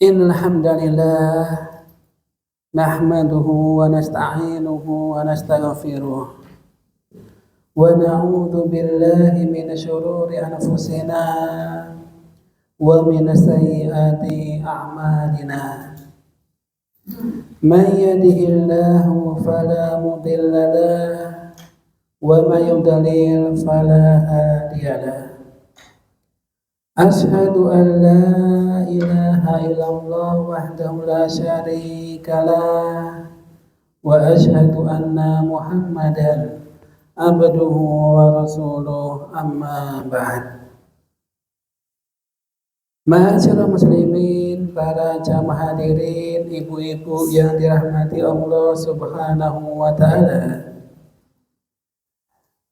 Innal hamdalillah nahmaduhu wa nasta'inuhu wa nastaghfiruh wa na'udzu billahi min shururi anfusina wa min sayyiati a'malina. Man yahdihillahu fala mudilla lahu wa may yudlil fala hadiya lahu. Ashhadu an la ilaha illallah wahdahu la syarika lah wa ashhadu anna Muhammadan abduhu wa rasuluh, amma ba'd. Ma'asyiral muslimin, para jamaah hadirin, ibu-ibu yang dirahmati Allah Subhanahu wa taala.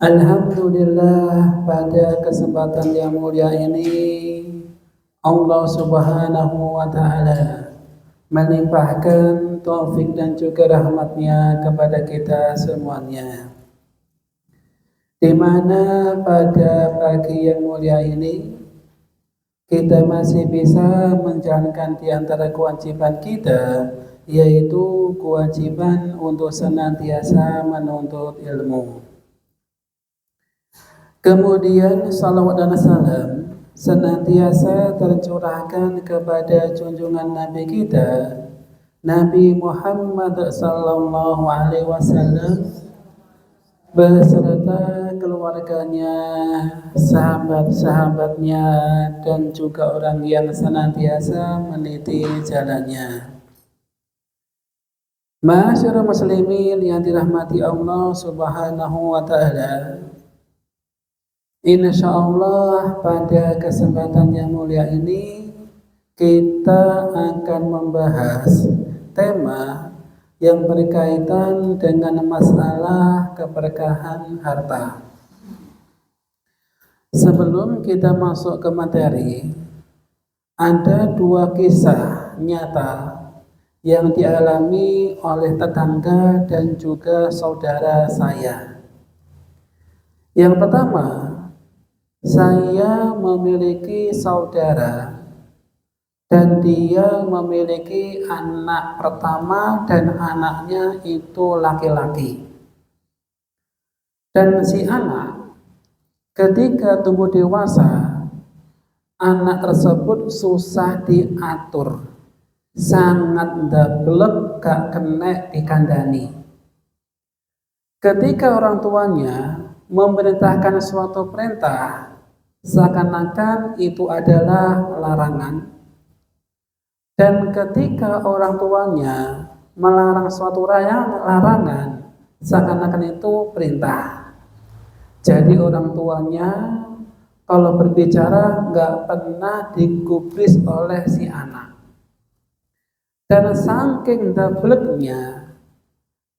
Alhamdulillah, pada kesempatan yang mulia ini Allah Subhanahu wa taala melimpahkan taufik dan juga rahmatnya kepada kita semuanya, di mana pada pagi yang mulia ini kita masih bisa menjalankan di antara kewajiban kita, yaitu kewajiban untuk senantiasa menuntut ilmu. Kemudian salawat dan salam senantiasa tercurahkan kepada junjungan Nabi kita, Nabi Muhammad sallallahu alaihi wasallam, beserta keluarganya, sahabat-sahabatnya, dan juga orang yang senantiasa meniti jalannya. Ma'asyiral muslimin yang dirahmati Allah Subhanahu wa taala, insyaallah pada kesempatan yang mulia ini kita akan membahas tema yang berkaitan dengan masalah keberkahan harta. Sebelum kita masuk ke materi, ada dua kisah nyata yang dialami oleh tetangga dan juga saudara saya. Yang pertama, saya memiliki saudara dan dia memiliki anak pertama dan anaknya itu laki-laki. Dan si anak ketika tumbuh dewasa, anak tersebut susah diatur, sangat ndablek, gak kena dikandani. Ketika orang tuanya memerintahkan suatu perintah, seakan-akan itu adalah larangan. Dan ketika orang tuanya melarang suatu larangan, seakan-akan itu perintah. Jadi orang tuanya kalau berbicara nggak pernah digubris oleh si anak. Dan saking dableknya,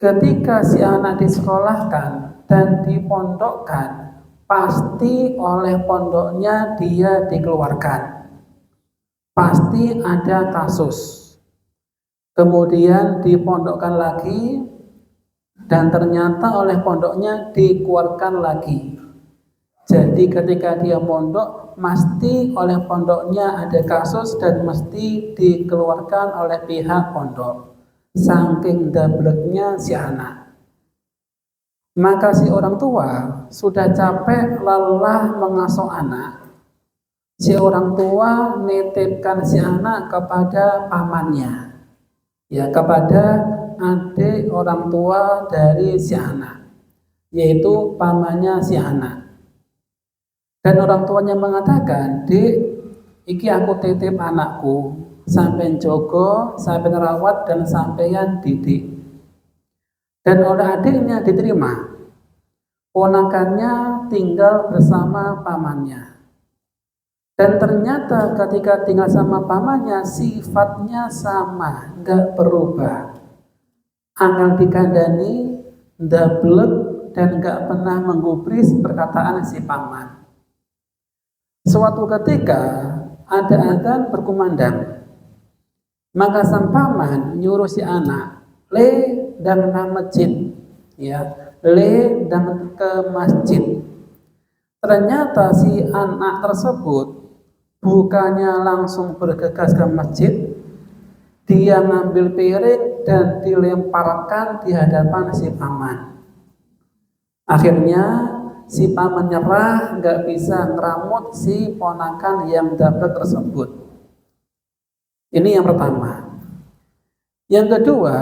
ketika si anak disekolahkan dan dipondokkan, pasti oleh pondoknya dia dikeluarkan. Pasti ada kasus. Kemudian dipondokkan lagi dan ternyata oleh pondoknya dikeluarkan lagi. Jadi ketika dia pondok, mesti oleh pondoknya ada kasus dan mesti dikeluarkan oleh pihak pondok. Saking dableknya si anak. Maka si orang tua sudah capek lelah mengasuh anak. Si orang tua nitipkan si anak kepada pamannya, ya, kepada adik orang tua dari si anak, yaitu pamannya si anak. Dan orang tuanya mengatakan, "Dik, iki aku titip anakku, sampeyan jogo, sampeyan rawat dan sampeyan didik." Dan oleh adiknya diterima. Ponakannya tinggal bersama pamannya. Dan ternyata ketika tinggal sama pamannya, sifatnya sama, nggak berubah. Angel dikandani, ndablek, dan nggak pernah menggubris perkataan si paman. Suatu ketika ada adzan berkumandang, maka sang paman nyuruh si anak, "Le, dan ke masjid," ya, "le dan ke masjid." Ternyata si anak tersebut bukannya langsung bergegas ke masjid, dia ngambil piring dan dilemparkan di hadapan si paman. Akhirnya si paman nyerah, nggak bisa ngeramut si ponakan yang dapat tersebut. Ini yang pertama. Yang kedua,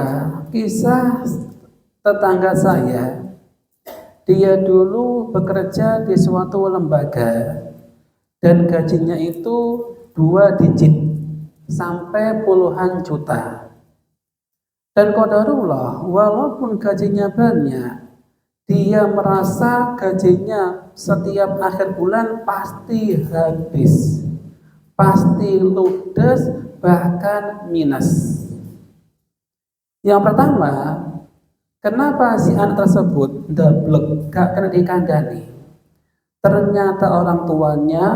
kisah tetangga saya. Dia dulu bekerja di suatu lembaga dan gajinya itu 2 digit sampai puluhan juta. Dan qadarullah, walaupun gajinya banyak, dia merasa gajinya setiap akhir bulan pasti habis, pasti ludes, bahkan minus. Yang pertama, kenapa si anak tersebut dablek, gak kena dikandani? Ternyata orang tuanya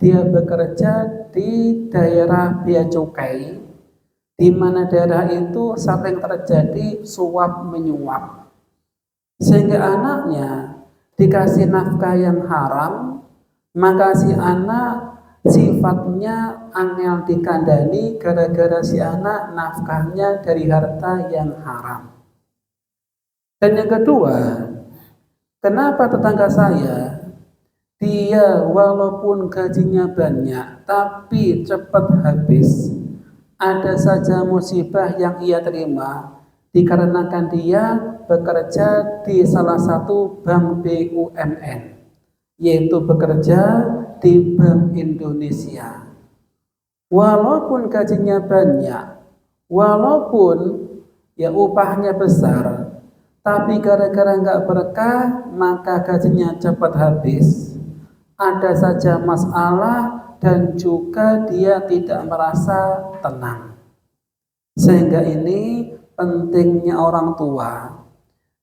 dia bekerja di daerah bea cukai, di mana daerah itu sering terjadi suap menyuap, sehingga anaknya dikasih nafkah yang haram, maka si anak sifatnya angel dikandani gara-gara si anak nafkahnya dari harta yang haram. Dan yang kedua, kenapa tetangga saya dia walaupun gajinya banyak tapi cepat habis? Ada saja musibah yang ia terima dikarenakan dia bekerja di salah satu bank BUMN, yaitu bekerja di Bank Indonesia. Walaupun gajinya banyak, walaupun ya upahnya besar, tapi gara-gara nggak berkah, maka gajinya cepat habis. Ada saja masalah dan juga dia tidak merasa tenang. Sehingga ini pentingnya orang tua.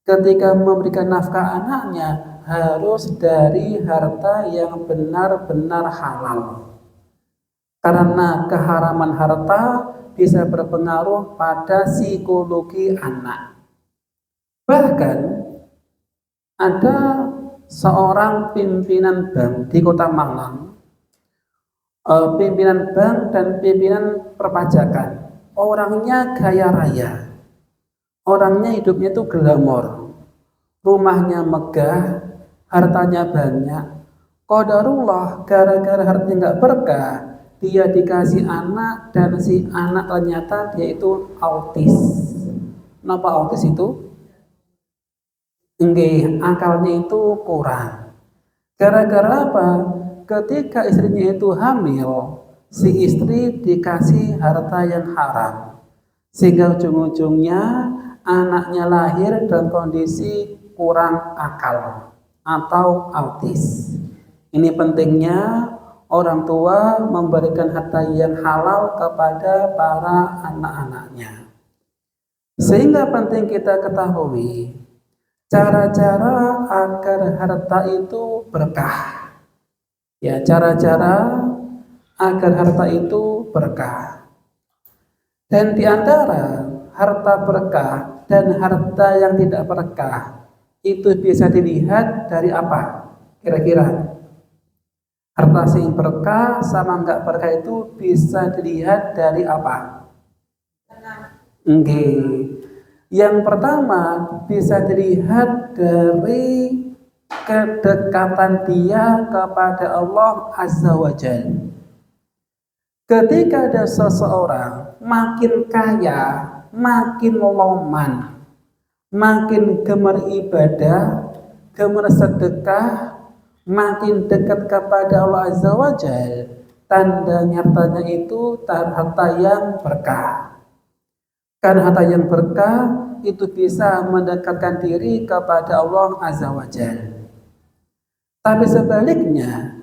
Ketika memberikan nafkah anaknya, harus dari harta yang benar-benar halal. Karena keharaman harta bisa berpengaruh pada psikologi anak. Bahkan ada seorang pimpinan bank di Kota Malang, pimpinan bank dan pimpinan perpajakan. Orangnya kaya raya, orangnya hidupnya itu glamor, rumahnya megah, hartanya banyak. Qadarullah, gara-gara hartanya nggak berkah, dia dikasih anak dan si anak ternyata dia itu autis. Kenapa autis itu? Akalnya itu kurang. Gara-gara apa? Ketika istrinya itu hamil, si istri dikasih harta yang haram, sehingga ujung-ujungnya anaknya lahir dalam kondisi kurang akal atau autis. Ini pentingnya orang tua memberikan harta yang halal kepada para anak-anaknya. Sehingga penting kita ketahui cara-cara agar harta itu berkah. Ya, cara-cara agar harta itu berkah. Dan di antara harta berkah dan harta yang tidak berkah itu bisa dilihat dari apa? Kira-kira harta yang berkah sama enggak berkah itu bisa dilihat dari apa? Yang pertama bisa dilihat dari kedekatan dia kepada Allah Azza wa Jalla. Ketika ada seseorang makin kaya, makin loman, makin gemar ibadah, gemar sedekah, makin dekat kepada Allah Azza wa Jalla, tanda nyatanya itu harta yang berkah. Karena harta yang berkah itu bisa mendekatkan diri kepada Allah Azza wa Jalla. Tapi sebaliknya,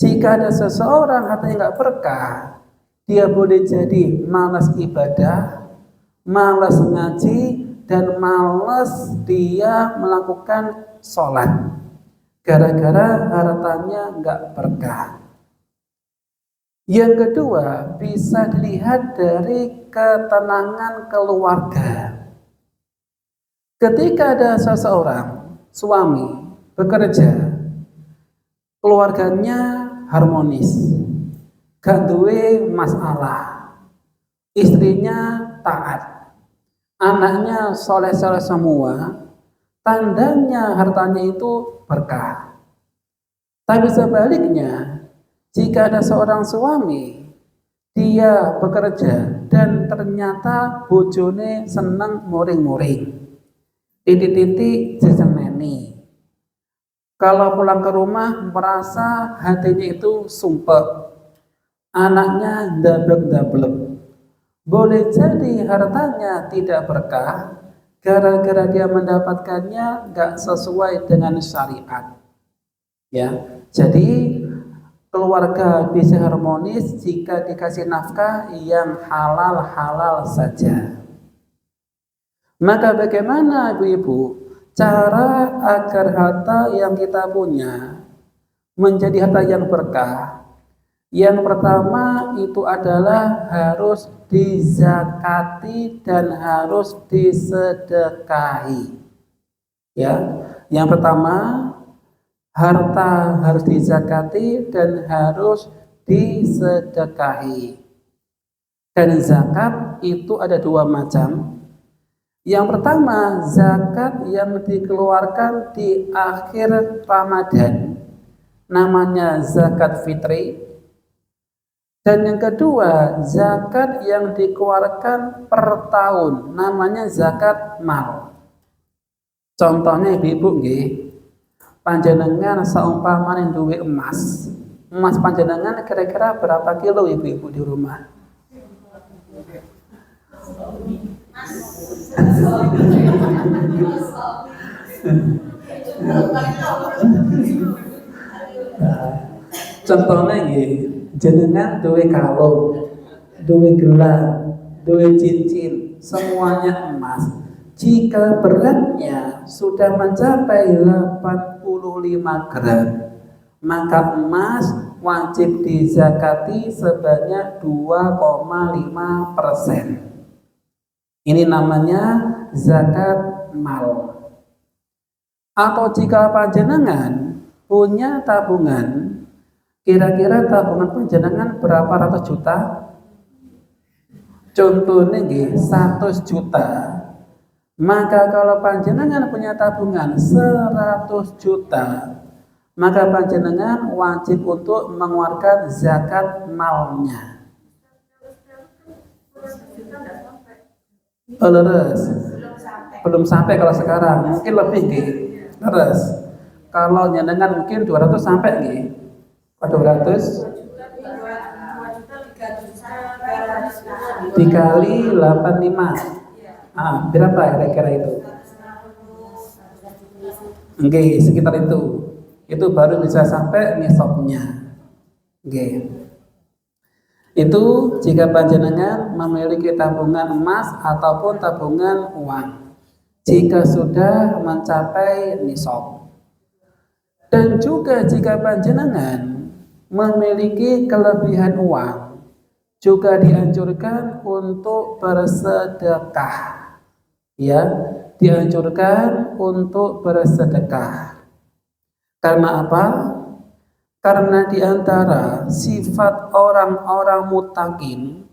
jika ada seseorang hartanya nggak berkah, dia boleh jadi malas ibadah, malas ngaji, dan malas dia melakukan sholat. Gara-gara hartanya nggak berkah. Yang kedua, bisa dilihat dari ketenangan keluarga. Ketika ada seseorang suami bekerja, keluarganya harmonis, gak duwe masalah, istrinya taat, anaknya soleh-soleh semua, tandanya hartanya itu berkah. Tapi sebaliknya, jika ada seorang suami, dia bekerja dan ternyata bojone seneng muring-muring, titik-titik diseneni. Kalau pulang ke rumah merasa hatinya itu sumpek, anaknya dablek-dablek. Boleh jadi hartanya tidak berkah, gara-gara dia mendapatkannya gak sesuai dengan syariat. Ya, jadi keluarga bisa harmonis jika dikasih nafkah yang halal-halal saja. Maka bagaimana ibu-ibu cara agar harta yang kita punya menjadi harta yang berkah? Yang pertama itu adalah harus dizakati dan harus disedekahi. Ya, yang pertama harta harus dizakati dan harus disedekahi. Dan zakat itu ada dua macam. Yang pertama, zakat yang dikeluarkan di akhir Ramadan, namanya zakat fitri. Dan yang kedua, zakat yang dikeluarkan per tahun, namanya zakat mal. Contohnya ibu-ibu nggih, panjenengan saumpamane duwe emas. Emas panjenengan kira-kira berapa kilo ibu-ibu di rumah? Contohnya nggih, jenengan duwe kalung, duwe gelang, duwe cincin, semuanya emas. Jika beratnya sudah mencapai 85 gram, maka emas wajib dizakati sebanyak 2,5%. Ini namanya zakat mal. Atau jika panjenengan punya tabungan, kira-kira tabungan panjenengan berapa ratus juta? Contohnya nggih, 100 juta. Maka kalau panjenengan punya tabungan 100 juta, maka panjenengan wajib untuk mengeluarkan zakat malnya. Leres. Belum sampai kalau sekarang, mungkin lebih nggih. Leres. Kalau nyenengan mungkin 200 sampai nggih. 200 dikali 85. Berapa kira-kira itu? Oke, sekitar itu. Itu baru bisa sampai nisabnya. Oke. Itu jika panjenengan memiliki tabungan emas ataupun tabungan uang. Jika sudah mencapai nisab. Dan juga jika panjenengan memiliki kelebihan uang, juga dianjurkan untuk bersedekah. Ya, dianjurkan untuk bersedekah. Karena apa? Karena di antara sifat orang-orang muttaqin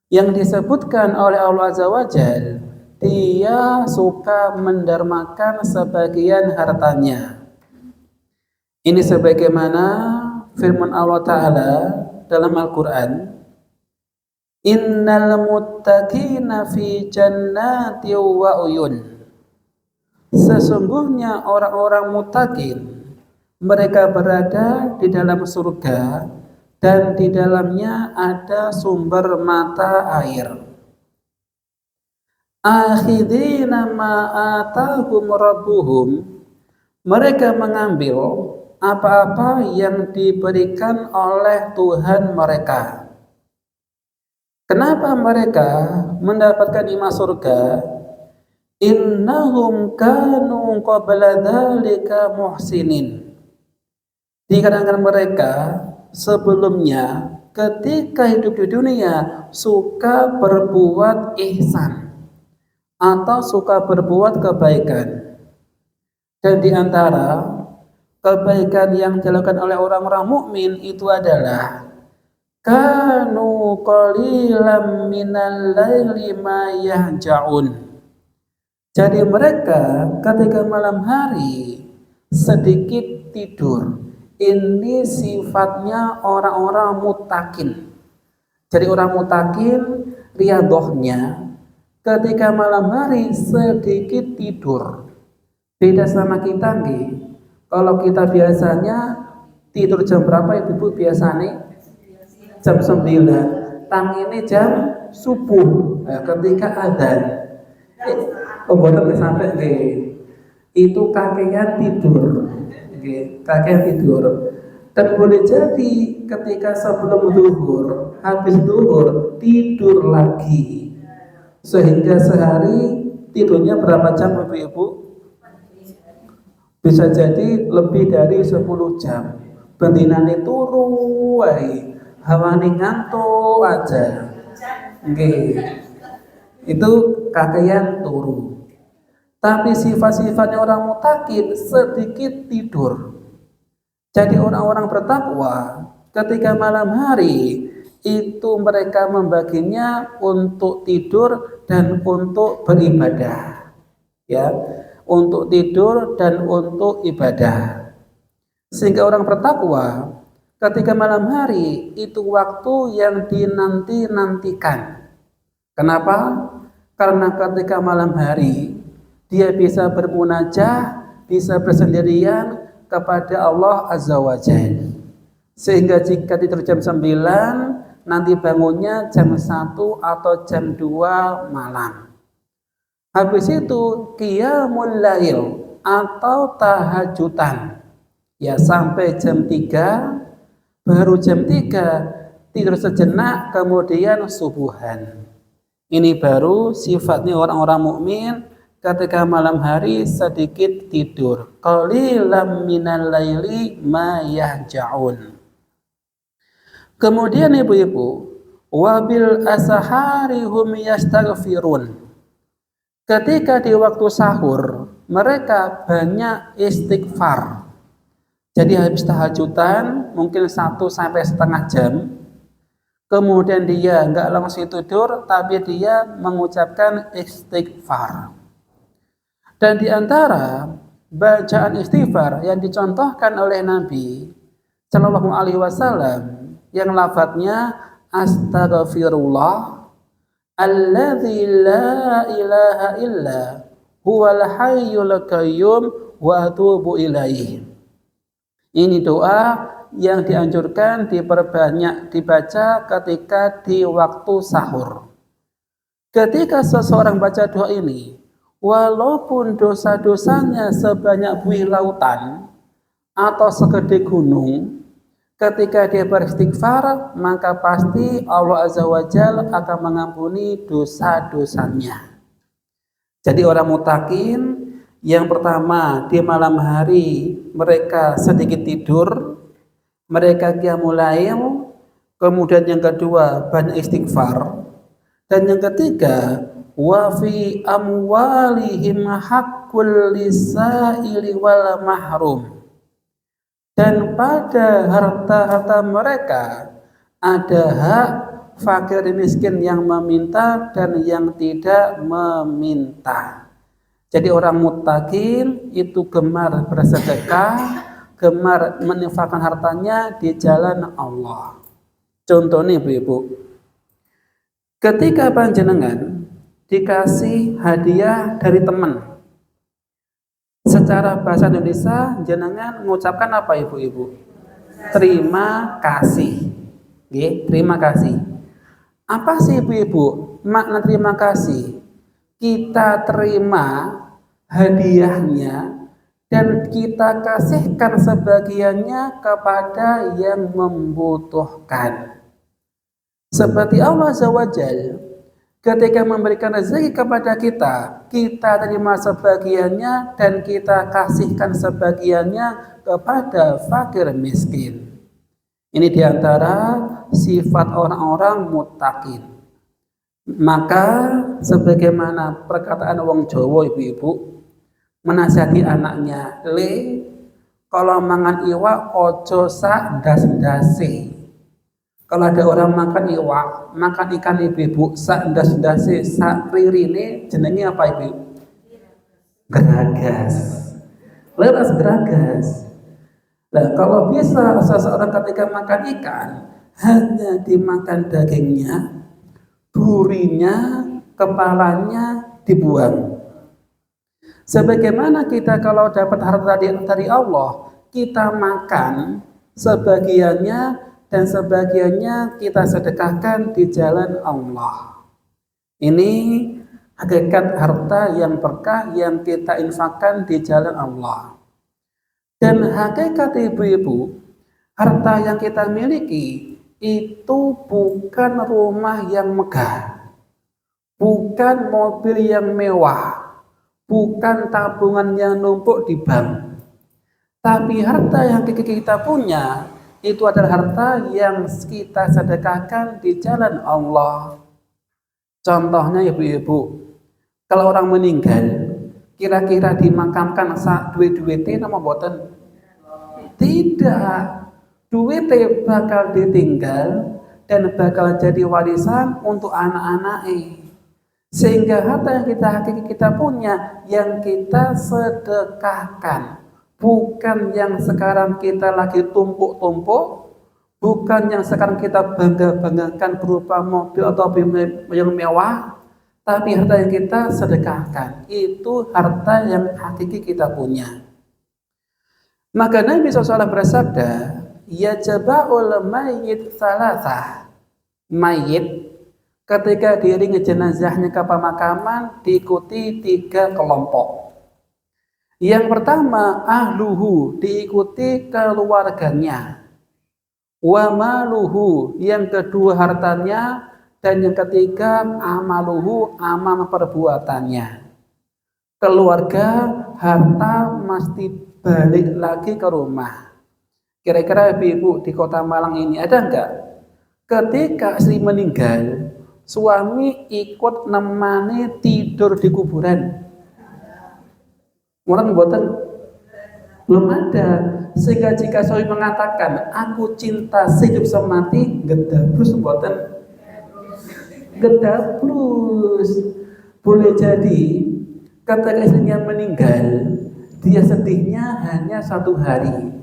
yang disebutkan oleh Allah Azza wa Jalla, dia suka mendermakan sebagian hartanya. Ini sebagaimana firman Allah Ta'ala dalam Al-Quran, innal muttaqina fi jannati wa uyun. Sesungguhnya orang-orang muttaqin, mereka berada di dalam surga dan di dalamnya ada sumber mata air. Akhidina ma'atahum rabbuhum, mereka mengambil apa-apa yang diberikan oleh Tuhan mereka. Kenapa mereka mendapatkan nikmat surga? Innahum kanu qabla dzalika muhsinin. Dikarenakan mereka sebelumnya ketika hidup di dunia suka berbuat ihsan atau suka berbuat kebaikan. Dan di antara kebaikan yang dilakukan oleh orang-orang mukmin itu adalah kanu qalilan minal laili ma yahja'un. Jadi mereka ketika malam hari sedikit tidur. Ini sifatnya orang-orang mutakin. Jadi orang mutakin riadohnya ketika malam hari sedikit tidur. Beda sama kita nih. Kalau kita biasanya tidur jam berapa ibu biasanya? Jam 9. Tang ini jam subuh. Nah, ketika adzan. Pembuatan sampai nih. Itu kakinya tidur. Kakinya tidur. Dan boleh jadi ketika sebelum zuhur, habis zuhur tidur lagi. Sehingga sehari tidurnya berapa jam ibu-ibu? Bisa jadi lebih dari 10 jam. Bendinane turu wae, hawani ngantuk aja. Nggih. Itu kakean turu. Tapi sifat-sifatnya orang mutakin sedikit tidur. Jadi orang-orang bertakwa ketika malam hari itu mereka membaginya untuk tidur dan untuk beribadah. Ya, untuk tidur dan untuk ibadah. Sehingga orang bertakwa ketika malam hari itu waktu yang dinanti-nantikan. Kenapa? Karena ketika malam hari dia bisa bermunajah, bisa bersendirian kepada Allah Azza wa Jalla. Sehingga jika tidur jam 9, nanti bangunnya jam 1 atau jam 2 malam. Habis itu qiyamul lail atau tahajudan. Ya sampai jam 3, baru jam 3 tidur sejenak kemudian subuhan. Ini baru sifatnya orang-orang mukmin ketika malam hari sedikit tidur. Qalilan minal laili ma yahja'un. Kemudian ibu-ibu, wabil asahari hum yastaghfirun. Ketika di waktu sahur, mereka banyak istighfar. Jadi habis tahajudan mungkin 1-1,5 jam. Kemudian dia enggak langsung tidur, tapi dia mengucapkan istighfar. Dan di antara bacaan istighfar yang dicontohkan oleh Nabi Shallallahu Alaihi Wasallam yang lafadznya astaghfirullah alladzi la ilaha illa huwal hayyul qayyum wa atubu ilaih. Ini doa yang dianjurkan diperbanyak dibaca ketika di waktu sahur. Ketika seseorang baca doa ini, walaupun dosa-dosanya sebanyak buih lautan atau segede gunung, ketika dia beristighfar, maka pasti Allah Azza wa Jalla akan mengampuni dosa-dosanya. Jadi orang mutakin, yang pertama di malam hari mereka sedikit tidur, mereka qiyamul lail, kemudian yang kedua banyak istighfar, dan yang ketiga wa fi amwalihim haqqul lisaili wal mahrum. Dan pada harta-harta mereka ada hak fakir dan miskin yang meminta dan yang tidak meminta. Jadi orang muttaqin itu gemar bersedekah, gemar menginfakkan hartanya di jalan Allah. Contohnya ibu-ibu, ketika panjenengan dikasih hadiah dari teman, secara bahasa Indonesia jenengan mengucapkan apa ibu-ibu? Terima kasih. Oke, terima kasih. Apa sih ibu-ibu makna terima kasih? Kita terima hadiahnya dan kita kasihkan sebagiannya kepada yang membutuhkan. Seperti Allah Azza wa Jalla ketika memberikan rezeki kepada kita, kita terima sebagiannya dan kita kasihkan sebagiannya kepada fakir miskin. Ini diantara sifat orang-orang muttaqin. Maka sebagaimana perkataan wong Jawa ibu-ibu, menasihati anaknya, le kalau mangan iwak ojo sak ndas-ndase. Kalau ada orang makan iwak, makan ikan ibu-ibu, sak ndas-ndase, sak ririne, jenenge apa ibu? Geragas. Leres geragas. Nah, kalau bisa seseorang ketika makan ikan hanya dimakan dagingnya, durinya, kepalanya dibuang. Sebagaimana kita kalau dapat harta dari Allah, kita makan sebagiannya dan sebagiannya kita sedekahkan di jalan Allah. Ini hakikat harta yang berkah yang kita infakkan di jalan Allah. Dan hakikat ibu-ibu, harta yang kita miliki itu bukan rumah yang megah, bukan mobil yang mewah, bukan tabungan yang numpuk di bank. Tapi harta yang kita punya itu adalah harta yang kita sedekahkan di jalan Allah. Contohnya ibu-ibu, kalau orang meninggal, kira-kira dimakamkan sak duit-duite nama boten? Tidak. Duitnya bakal ditinggal dan bakal jadi warisan untuk anak-anaknya. Sehingga harta yang kita punya, yang kita sedekahkan, bukan yang sekarang kita lagi tumpuk-tumpuk, bukan yang sekarang kita bangga-banggakan berupa mobil atau yang mewah, tapi harta yang kita sedekahkan itu harta yang hakiki kita punya. Maka Nabi SAW bersabda, ya jaba'ul mayyit salasah. Mayit ketika diiringi jenazahnya ke pemakaman diikuti 3 kelompok. Yang pertama ahluhu, diikuti keluarganya. Wa maluhu, yang kedua hartanya, dan yang ketiga amaluhu, amal perbuatannya. Keluarga, harta mesti balik lagi ke rumah. Kira-kira ibu-ibu di Kota Malang ini ada enggak? Ketika istri meninggal, suami ikut nemani tidur di kuburan. Orang buatan belum ada. Sehingga jika suami mengatakan aku cinta sehidup semati, gedablus buatan. Gedablus. Boleh jadi ketika istrinya meninggal, dia sedihnya hanya 1 hari.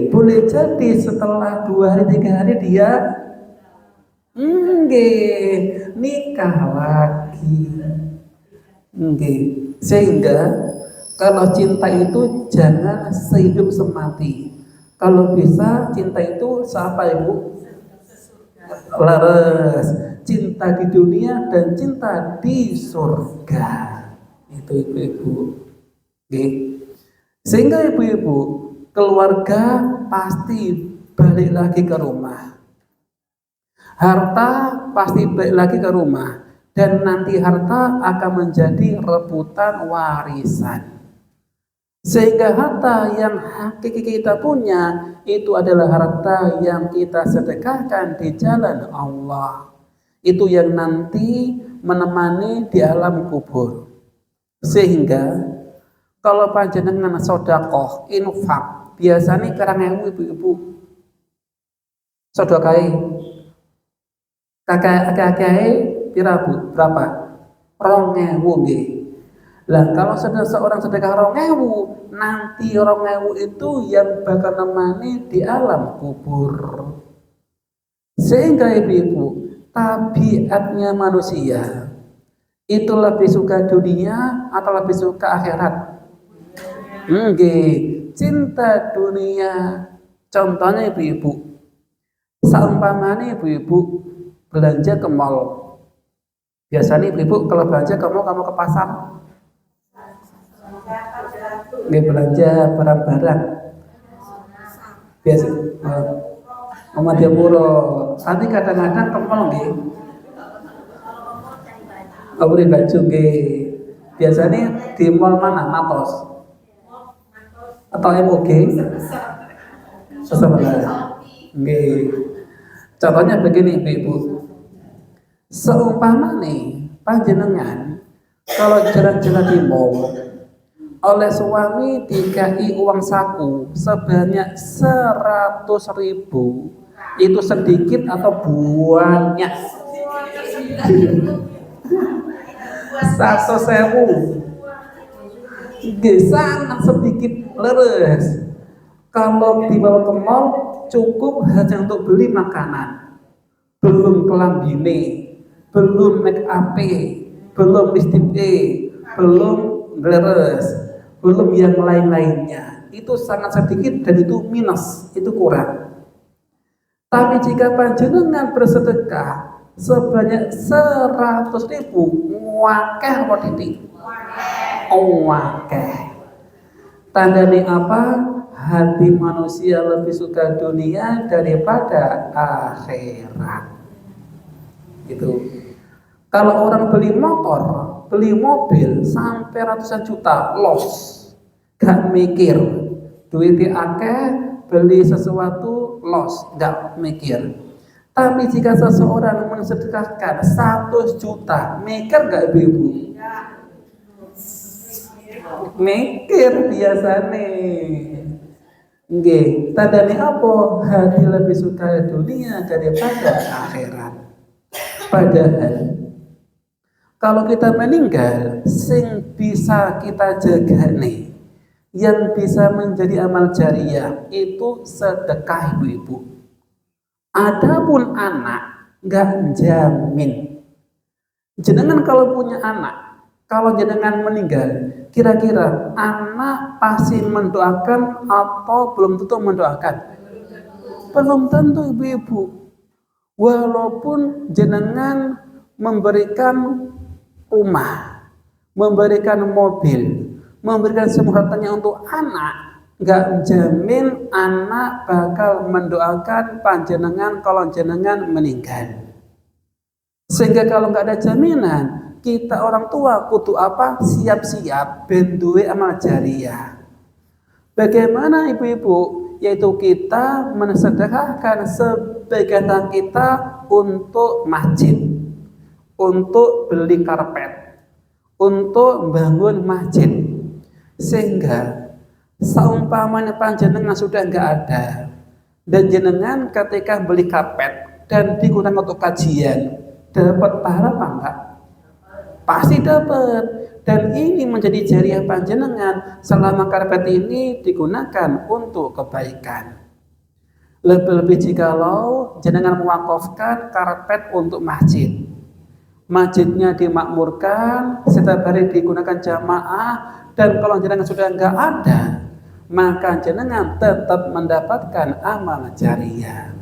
Boleh jadi setelah 2 hari 3 hari dia nikah lagi. Sehingga kalau cinta itu jangan sehidup semati. Kalau bisa cinta itu siapa ibu? Laras. Cinta di dunia dan cinta di surga. Itu ibu-ibu. Sehingga ibu-ibu, keluarga pasti balik lagi ke rumah. Harta pasti balik lagi ke rumah. Dan nanti harta akan menjadi rebutan warisan. Sehingga harta yang hakiki kita punya itu adalah harta yang kita sedekahkan di jalan Allah. Itu yang nanti menemani di alam kubur. Sehingga kalau panjenengan sedekah infak, biasanya kerang ibu-ibu sedekahe kakek-kakek berapa? 2.000 nggih. Lah kalau seorang sedekah 2.000, nanti 2.000 itu yang bakal nemani di alam kubur. Sehingga ibu-ibu, tabiatnya manusia itu lebih suka dunia atau lebih suka akhirat? Cinta dunia. Contohnya ibu-ibu, seumpamanya ibu-ibu belanja ke mall. Biasanya ibu-ibu kalau belanja kamu ke pasar, nggak belanja barang-barang. Biasa, Madiapuro. Nanti kadang-kadang ke mall nggih. Beli baju nggih. Biasanya di mall mana? Matos atau MOG? Sebenarnya. Nggih. Contohnya begini ibu-ibu. Seumpama nih panjenengan kalau jalan-jalan di mall oleh suami dikai uang saku sebanyak 100.000, Itu sedikit atau banyak? 100.000. Sangat sedikit leres. Kalau dibawa ke mall cukup hanya untuk beli makanan, belum kelambine, belum make up, belum lipstick, belum leres, belum yang lain-lainnya. Itu sangat sedikit dan itu minus, itu kurang. Tapi jika panjenengan bersedekah sebanyak 100.000, wakeh apa titik? Wakeh. Tandanya apa? Hati manusia lebih suka dunia daripada akhirat. Itu. Kalau orang beli motor, beli mobil sampai ratusan juta, loss. Gak mikir. Duitnya akeh, beli sesuatu, loss. Gak mikir. Tapi jika seseorang mensedekahkan 100 juta, mikir gak ibu? Mikir biasane. Nggih, tandane apa? Hati lebih suka dunia daripada akhirat. Padahal kalau kita meninggal, sing bisa kita jaga nih, yang bisa menjadi amal jariah itu sedekah ibu-ibu. Adapun anak nggak jamin. Jenengan kalau punya anak, kalau jenengan meninggal, kira-kira anak pasti mendoakan atau belum tentu mendoakan? Belum tentu ibu-ibu. Walaupun jenengan memberikan rumah, memberikan mobil, memberikan semua hartanya untuk anak, nggak jamin anak bakal mendoakan panjenengan kalau jenengan meninggal. Sehingga kalau nggak ada jaminan, kita orang tua kudu apa? Siap-siap ben duwe amal jariah. Bagaimana ibu-ibu? Yaitu kita mensedekahkan sebagian kita untuk masjid, untuk beli karpet, untuk bangun masjid. Sehingga seumpamanya panjenengan sudah nggak ada dan jenengan ketika beli karpet dan digunakan untuk kajian, dapat pahala apa enggak? Pasti dapat. Dan ini menjadi jariah panjenengan selama karpet ini digunakan untuk kebaikan. Lebih-lebih jikalau jenengan mewakafkan karpet untuk masjid, masjidnya dimakmurkan, setiap hari digunakan jamaah, dan kalau jenengan sudah enggak ada, maka jenengan tetap mendapatkan amal jariah.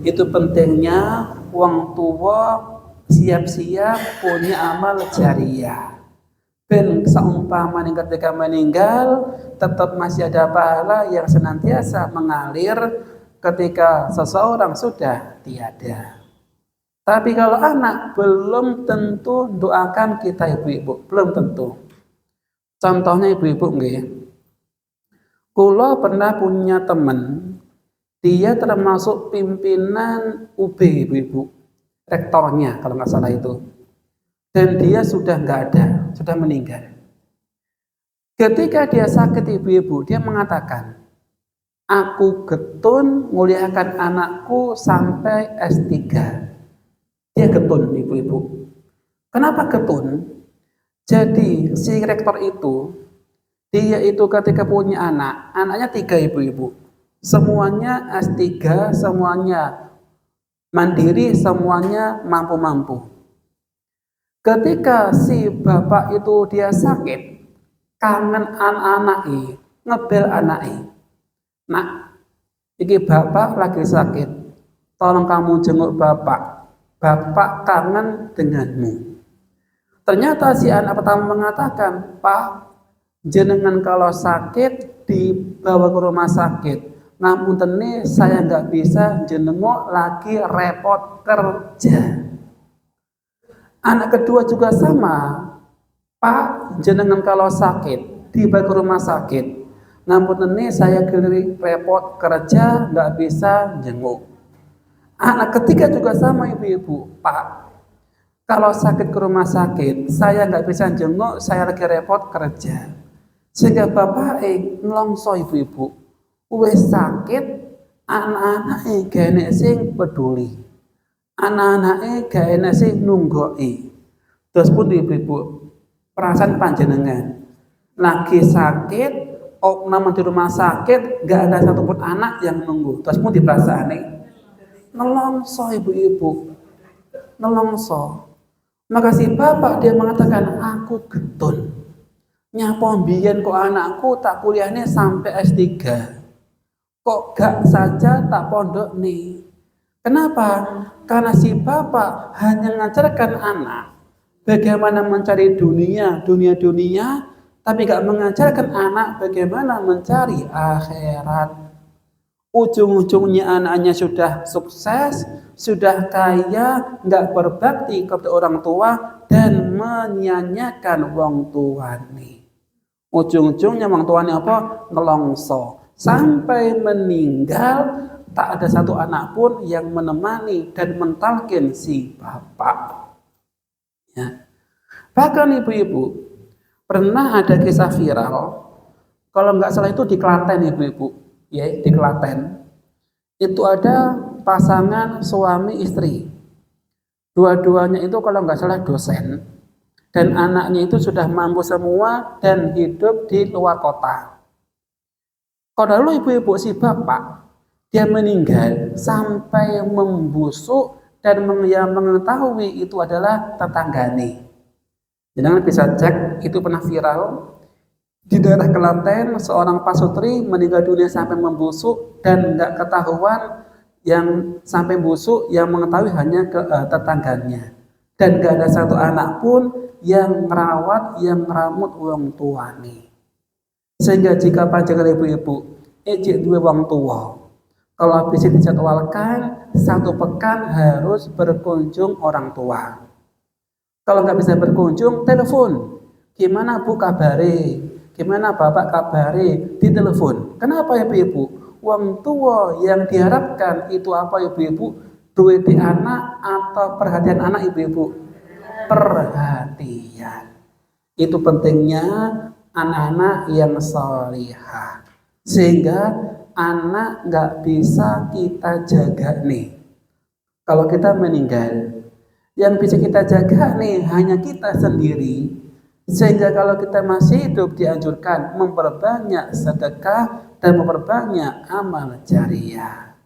Itu pentingnya wong tua siap-siap punya amal jariah. Ben seumpamanya ketika meninggal tetap masih ada pahala yang senantiasa mengalir ketika seseorang sudah tiada. Tapi kalau anak belum tentu doakan kita ibu-ibu, belum tentu. Contohnya ibu-ibu nggih. Kula pernah punya teman, dia termasuk pimpinan UB ibu-ibu, rektornya kalau nggak salah itu. Dan dia sudah nggak ada, sudah meninggal. Ketika dia sakit ibu-ibu, dia mengatakan, aku getun muliakan anakku sampai S3. Dia getun ibu-ibu. Kenapa getun? Jadi si rektor itu, dia itu ketika punya anak, anaknya 3 ibu-ibu. Semuanya S3, semuanya mandiri, semuanya mampu-mampu. Ketika si bapak itu dia sakit, kangen anak-anaknya, ngebel anaknya. Nak, iki bapak lagi sakit, tolong kamu jenguk bapak. Bapak kangen denganmu. Ternyata si anak pertama mengatakan, Pak, jenengan kalau sakit dibawa ke rumah sakit. Namun teni saya nggak bisa jenengok lagi repot kerja. Anak kedua juga sama, Pak, jenengan kalau sakit dibawa ke rumah sakit. Namun teni saya repot kerja nggak bisa jenguk. Anak ketiga juga sama ibu-ibu, Pak, kalau sakit ke rumah sakit saya nggak bisa jenguk, saya lagi repot kerja. Sehingga bapak ngelongso ibu-ibu, wes sakit anak-anake gak enek sing peduli. Anak-anake gak enek sing nunggoki. Terus pun ibu-ibu, perasaan panjenengan lagi sakit, nama di rumah sakit, gak ada satupun anak yang nunggu. Terus pun di perasaan nih, nelongso ibu-ibu, nelongso. Makasih bapak dia mengatakan aku getun. Nyapa mbiyen kok anakku tak kuliahnya sampai S3. Kok gak saja tak pondok nih. Kenapa? Karena si bapak hanya mengajarkan anak bagaimana mencari dunia, tapi gak mengajarkan anak bagaimana mencari akhirat. Ujung-ujungnya anaknya sudah sukses, sudah kaya, gak berbakti kepada orang tua dan menyanyiakan wong tuane. Ujung-ujungnya wong tuane apa? Ngelongso. Sampai meninggal tak ada satu anak pun yang menemani dan mentalkin si bapak. Ya. Bahkan ibu-ibu pernah ada kisah viral, kalau nggak salah itu di Klaten ibu-ibu, ya di Klaten itu ada pasangan suami istri, dua-duanya itu kalau nggak salah dosen dan anaknya itu sudah mampu semua dan hidup di luar kota. Kalau dulu ibu-ibu si bapak dia meninggal sampai membusuk dan yang mengetahui itu adalah tetanggane. Jangan bisa cek, itu pernah viral di daerah Klaten, seorang pasutri meninggal dunia sampai membusuk dan nggak ketahuan yang sampai busuk, yang mengetahui hanya tetangganya dan nggak ada satu anak pun yang merawat, yang meramut wong tuane. Sehingga jika panjenengan ibu-ibu ejek duwe wong tua, kalau bisa dijadwalkan 1 pekan harus berkunjung orang tua. Kalau nggak bisa berkunjung, telepon. Gimana bu kabare? Gimana bapak kabare? Di telepon. Kenapa ibu-ibu? Wong tua yang diharapkan itu apa ibu-ibu? Duit di anak atau perhatian anak ibu-ibu? Perhatian. Itu pentingnya anak-anak yang sholihah. Sehingga anak nggak bisa kita jaga nih. Kalau kita meninggal, yang bisa kita jaga nih hanya kita sendiri. Sehingga kalau kita masih hidup dianjurkan memperbanyak sedekah dan memperbanyak amal jariah.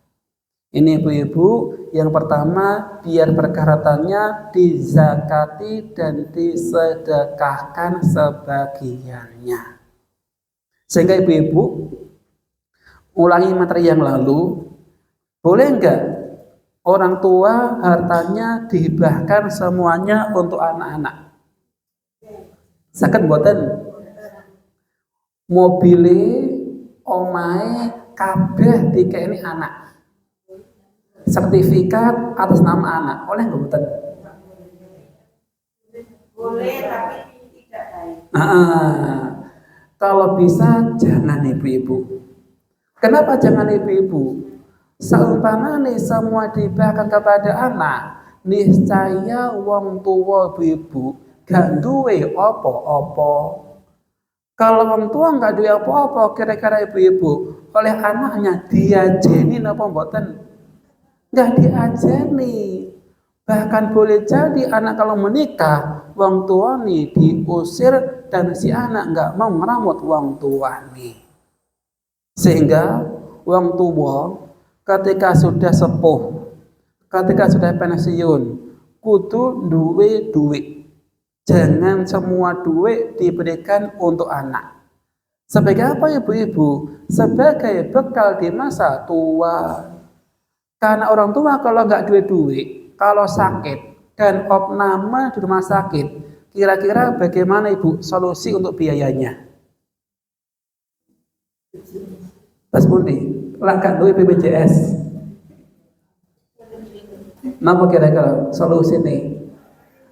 Ini ibu-ibu, yang pertama biar perkaratannya dizakati dan disedekahkan sebagiannya. Sehingga ibu-ibu ulangi materi yang lalu, boleh enggak orang tua hartanya dihibahkan semuanya untuk anak-anak? Saged mboten? Mobile, omahe kabeh dikene anak. Sertifikat atas nama anak, oleh enggak mboten? Boleh tapi tidak baik. Kalau bisa jangan ibu-ibu. Kenapa jangan ibu-ibu? Seumpamane semua dibahkan kepada anak, niscaya wong tua ibu-ibu gak duwe apa-apa. Kalau wong tua gak duwe apa-apa, kira-kira ibu-ibu oleh anaknya diajeni napa mboten? Gak diajeni. Bahkan boleh jadi anak kalau menikah, wong tua nih diusir dan si anak gak mau ngeramut wong tua nih. Sehingga wong tua ketika sudah sepuh, ketika sudah pensiun, kudu duwe duit. Jangan semua duit diberikan untuk anak. Sebagai apa ibu-ibu? Sebagai bekal di masa tua. Karena orang tua kalau nggak duit, kalau sakit dan opname di rumah sakit, kira-kira bagaimana ibu solusi untuk biayanya? Tas pundi, langkah duit BPJS. Napa kira-kira solusi nih?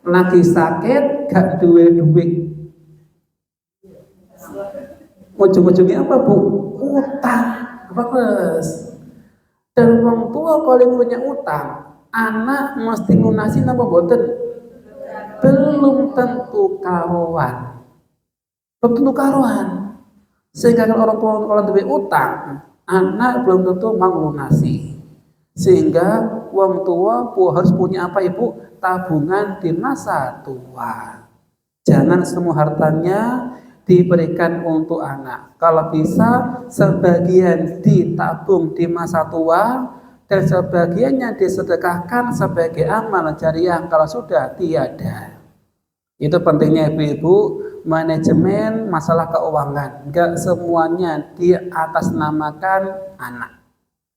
Lagi sakit gak duit. Ujung-ujungnya apa bu? Utang. Apa plus? Dan orang tua kalau punya utang, anak mesti lunasi napa boten? Belum tentu karuan. Belum tentu karuan. Sehingga kalau orang tua kalau duwe utang, anak belum tentu mau lunasi. Sehingga wong tua harus punya apa ibu? Tabungan di masa tua. Jangan semua hartanya diberikan untuk anak. Kalau bisa sebagian ditabung di masa tua dan sebagiannya disedekahkan sebagai amal jariah kalau sudah tiada. Itu pentingnya ibu-ibu manajemen masalah keuangan. Enggak semuanya diatasnamakan anak.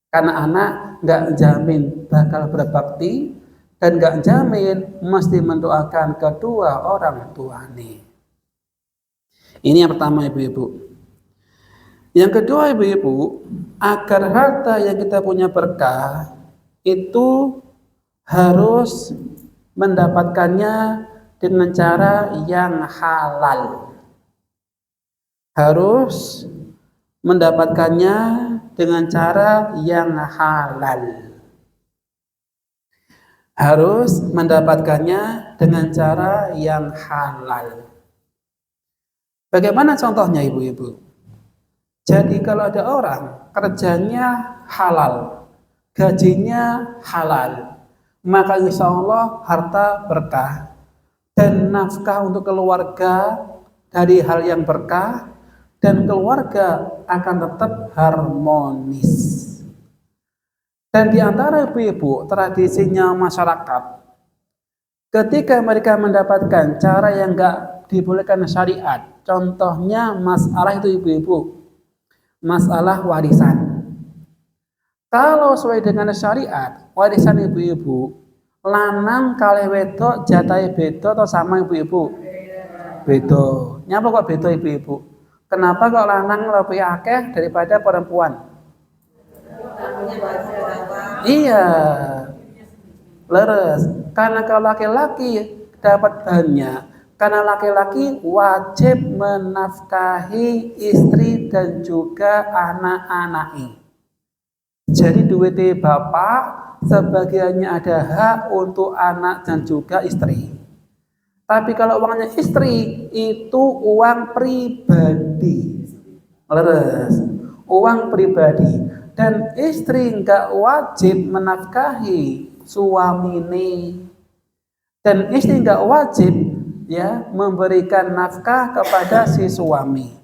Karena anak enggak jamin bakal berbakti dan enggak jamin mesti mendoakan kedua orang tuanya. Ini yang pertama ibu-ibu. Yang kedua ibu-ibu, agar harta yang kita punya berkah itu harus mendapatkannya dengan cara yang halal. Harus mendapatkannya dengan cara yang halal. Harus mendapatkannya dengan cara yang halal. Bagaimana contohnya ibu-ibu? Jadi kalau ada orang kerjanya halal, gajinya halal, maka insya Allah harta berkah dan nafkah untuk keluarga dari hal yang berkah dan keluarga akan tetap harmonis. Dan di antara ibu-ibu tradisinya masyarakat, ketika mereka mendapatkan cara yang enggak dibolehkan syariat, contohnya masalah itu ibu-ibu, masalah warisan. Kalau sesuai dengan syariat, warisan ibu-ibu, lanang kalih wedok jatahe beda atau sama ibu-ibu? Beda. Nyapa kok beda ibu-ibu? Kenapa kok lanang lebih akeh daripada perempuan? Iya. Leres. Karena kalau laki-laki dapat banyak, karena laki-laki wajib menafkahi istri dan juga anak-anaknya. Jadi duitnya bapak sebagiannya ada hak untuk anak dan juga istri. Tapi kalau uangnya istri itu uang pribadi. Leres. Uang pribadi. Dan istri enggak wajib menafkahi suamine. Dan istri enggak wajib memberikan nafkah kepada si suami.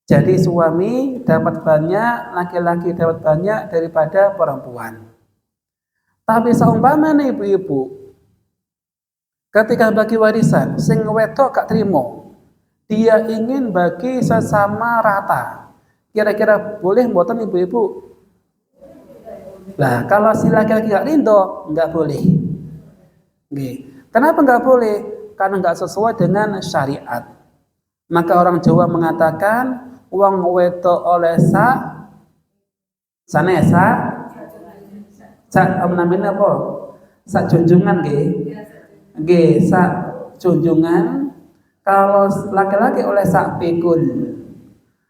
Jadi suami dapat banyak, laki-laki dapat banyak daripada perempuan. Tapi seumpamanya ibu-ibu, ketika bagi warisan, sing wedok gak terima, dia ingin bagi sesama rata. Kira-kira boleh mboten ibu-ibu? Nah, kalau si laki-laki gak rindo, nggak boleh. Kenapa nggak boleh? Karena nggak sesuai dengan syariat. Maka orang Jawa mengatakan uang wedok oleh sanesa namanya apa? Sak junjungan sak junjungan. Kalau laki-laki oleh sak pikul.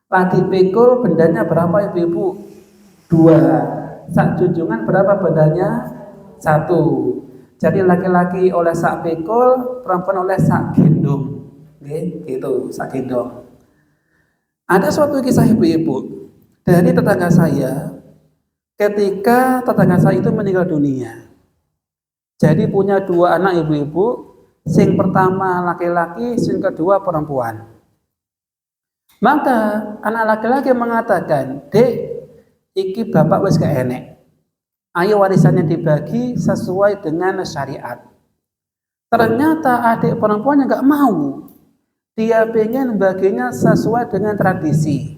Lagi pikul bendanya berapa ibu-ibu? 2. Sak junjungan berapa bendanya? 1. Jadi laki-laki oleh sak pikul, perempuan oleh sak gendong. Gitu, sak gendong. Ada suatu kisah ibu-ibu dari tetangga saya ketika tetangga saya itu meninggal dunia. Jadi punya 2 anak ibu-ibu, sing pertama laki-laki, sing kedua perempuan. Maka anak laki-laki mengatakan, "Dek, iki bapak wis gak enek. Ayo warisannya dibagi sesuai dengan syariat." Ternyata adik perempuannya gak mau. Dia pengen baginya sesuai dengan tradisi.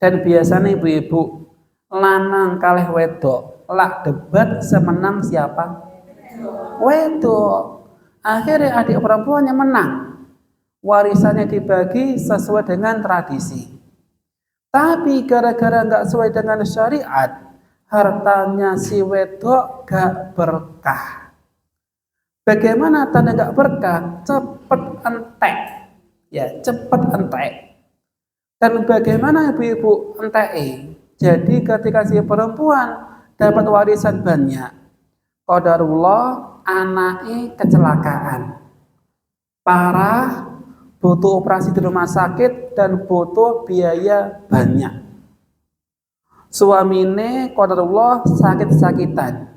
Dan biasanya ibu-ibu, lanang kalih wedok, lak debat semenang siapa? Wedok. Akhirnya adik perempuannya menang. Warisannya dibagi sesuai dengan tradisi. Tapi gara-gara gak sesuai dengan syariat, hartanya si wedok gak berkah. Bagaimana tanda gak berkah? Cepet entek. Ya, cepet entek. Dan bagaimana ibu-ibu entek? Jadi ketika si perempuan dapat warisan banyak, qadarullah anaknya kecelakaan, parah, butuh operasi di rumah sakit dan butuh biaya banyak. Suamine qadarullah sakit-sakitan,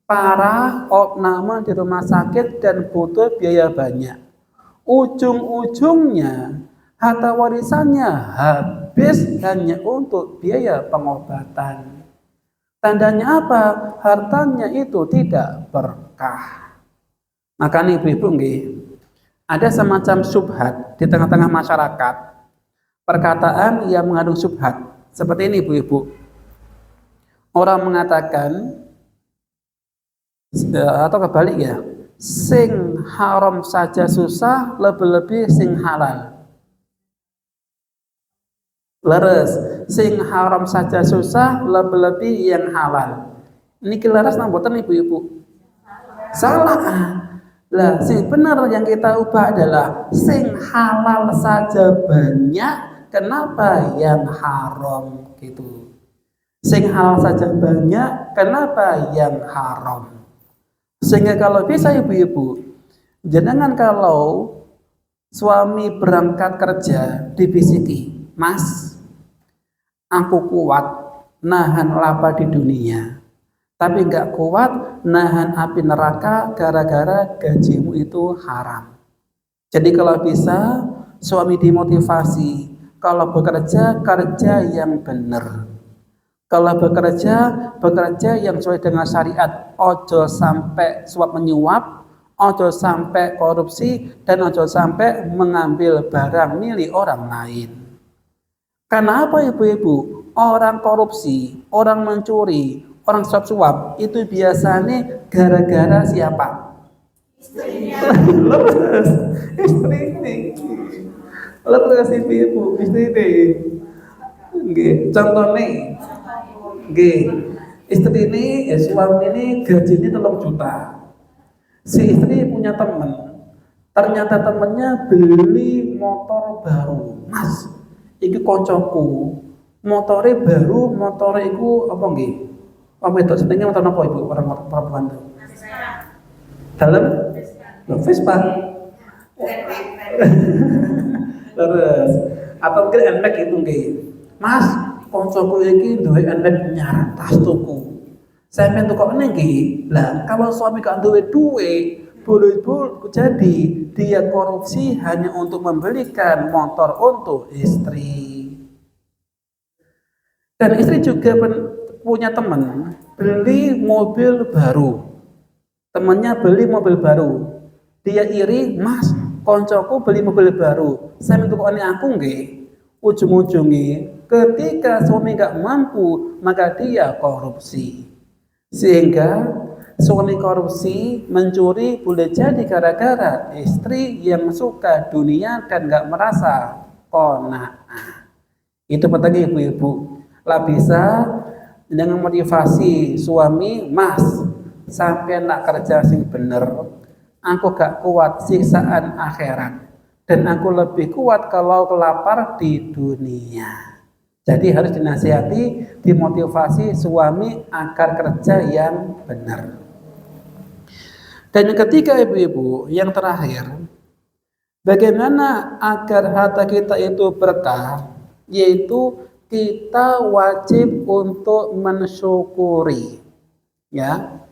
parah, opname di rumah sakit dan butuh biaya banyak. Ujung-ujungnya harta warisannya habis hanya untuk biaya pengobatan. Tandanya apa? Hartanya itu tidak berkah. Maka nih ibu-ibu nggih, ada semacam subhat di tengah-tengah masyarakat. Perkataan yang mengandung subhat. Seperti ini ibu-ibu. Orang mengatakan atau kebalik ya, sing haram saja susah, lebih-lebih sing halal. Leres, sing haram saja susah, lebih-lebih yang halal. Ini leres nang boten ibu-ibu? Salah. Lah, sing benar yang kita ubah adalah sing halal saja banyak, kenapa yang haram gitu. Sing halal saja banyak, kenapa yang haram? Sehingga kalau bisa ibu-ibu, jangan kalau suami berangkat kerja dibisiki, Mas, aku kuat nahan lapar di dunia, tapi nggak kuat nahan api neraka gara-gara gajimu itu haram. Jadi kalau bisa suami dimotivasi, kalau bekerja kerja yang benar. Kalau bekerja yang sesuai dengan syariat. Ojo sampai suap menyuap, ojo sampai korupsi, dan ojo sampai mengambil barang milik orang lain. Karena apa ibu-ibu? Orang korupsi, orang mencuri, orang suap-suap itu biasanya gara-gara siapa? Istrinya. Lepas, istri ini. Lepas ibu-ibu, istri ini. Contohnya, istri ini, suami ini gajinya 3 juta. Si istri punya teman, ternyata temannya beli motor baru. Mas, iki koncoku, motore baru, motore iku apa nggih? Apa itu senengnya motor apa ibu? Orang perempuan itu. Dalam? Vespa. Terus atau mungkin NMAX itu nggih. Mas, koncoku iki duwe NMAX nyar tas tuku. Saya pengen kok nggih. Lah, kalau suami gak duwe duit, boleh jadi dia korupsi hanya untuk membelikan motor untuk istri. Dan istri juga punya teman beli mobil baru. Temannya beli mobil baru. Dia iri, Mas, koncoku beli mobil baru. Saya minta kok aku nggih. Ujung-ujungnya ketika suami gak mampu, maka dia korupsi. Sehingga suami korupsi, mencuri boleh jadi gara-gara istri yang suka dunia dan gak merasa qanaah. Itu pentingnya ibu-ibu. Lah bisa dengan motivasi suami, Mas, sampai nak kerja sing bener, aku gak kuat siksaan akhirat, dan aku lebih kuat kalau kelapar di dunia. Jadi harus dinasihati, dimotivasi suami agar kerja yang benar. Dan yang ketiga ibu-ibu, yang terakhir, bagaimana agar harta kita itu berkah, yaitu kita wajib untuk mensyukuri. Ya,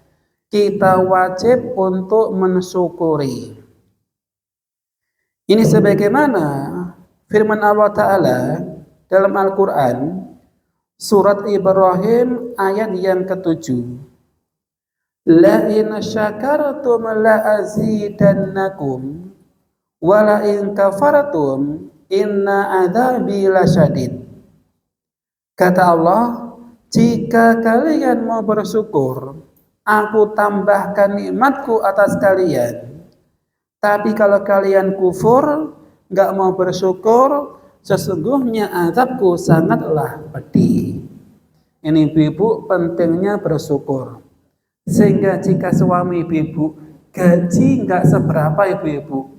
kita wajib untuk mensyukuri. Ini sebagaimana firman Allah Ta'ala dalam Al-Quran, surat Ibrahim ayat yang ke-7. La in syakartum la azidannakum wa la in kafartum inna adzabi lasyadid. Kata Allah, jika kalian mau bersyukur, aku tambahkan nikmatku atas kalian. Tapi kalau kalian kufur, gak mau bersyukur, sesungguhnya azabku sangatlah pedih. Ini ibu-ibu pentingnya bersyukur. Sehingga jika suami ibu-ibu gaji nggak seberapa ibu-ibu,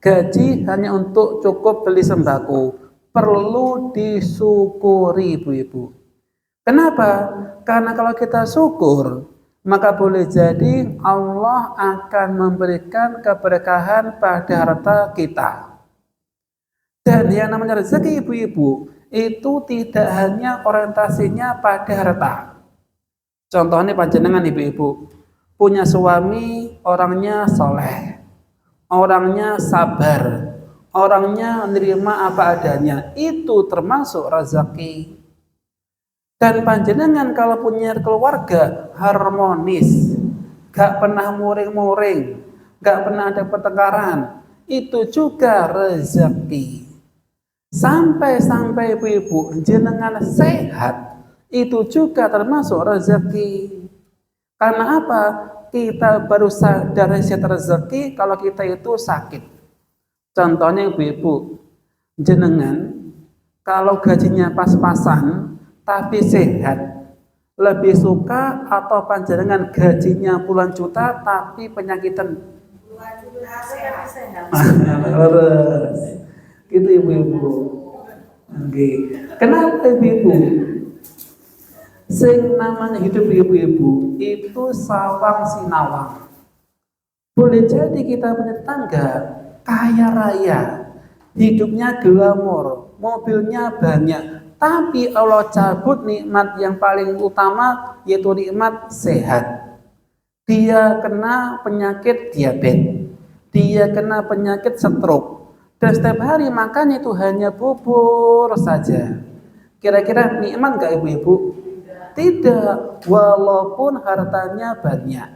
gaji hanya untuk cukup beli sembako, perlu disyukuri ibu-ibu. Kenapa? Karena kalau kita syukur, maka boleh jadi Allah akan memberikan keberkahan pada harta kita. Dan yang namanya rezeki ibu-ibu itu tidak hanya orientasinya pada harta. Contohnya panjenengan ibu-ibu punya suami orangnya soleh, orangnya sabar, orangnya menerima apa adanya, itu termasuk rezeki. Dan panjenengan kalau punya keluarga harmonis, gak pernah muring-muring, gak pernah ada pertengkaran, itu juga rezeki. Sampai ibu-ibu jenengan sehat, itu juga termasuk rezeki. Karena apa? Kita baru sadar rezeki kalau kita itu sakit. Contohnya ibu-ibu, jenengan kalau gajinya pas-pasan tapi sehat, lebih suka atau panjenengan gajinya puluhan juta tapi penyakitan? Terus gitu ibu-ibu. Oke. Kenapa ibu-ibu? Sing namanya hidup ibu-ibu itu sawang sinawang. Boleh jadi kita punya tetangga kaya raya, hidupnya glamor, mobilnya banyak, tapi Allah cabut nikmat yang paling utama, yaitu nikmat sehat. Dia kena penyakit diabetes, dia kena penyakit stroke, dan setiap hari makan itu hanya bubur saja. Kira-kira nikmat gak ibu-ibu? Tidak, walaupun hartanya banyak.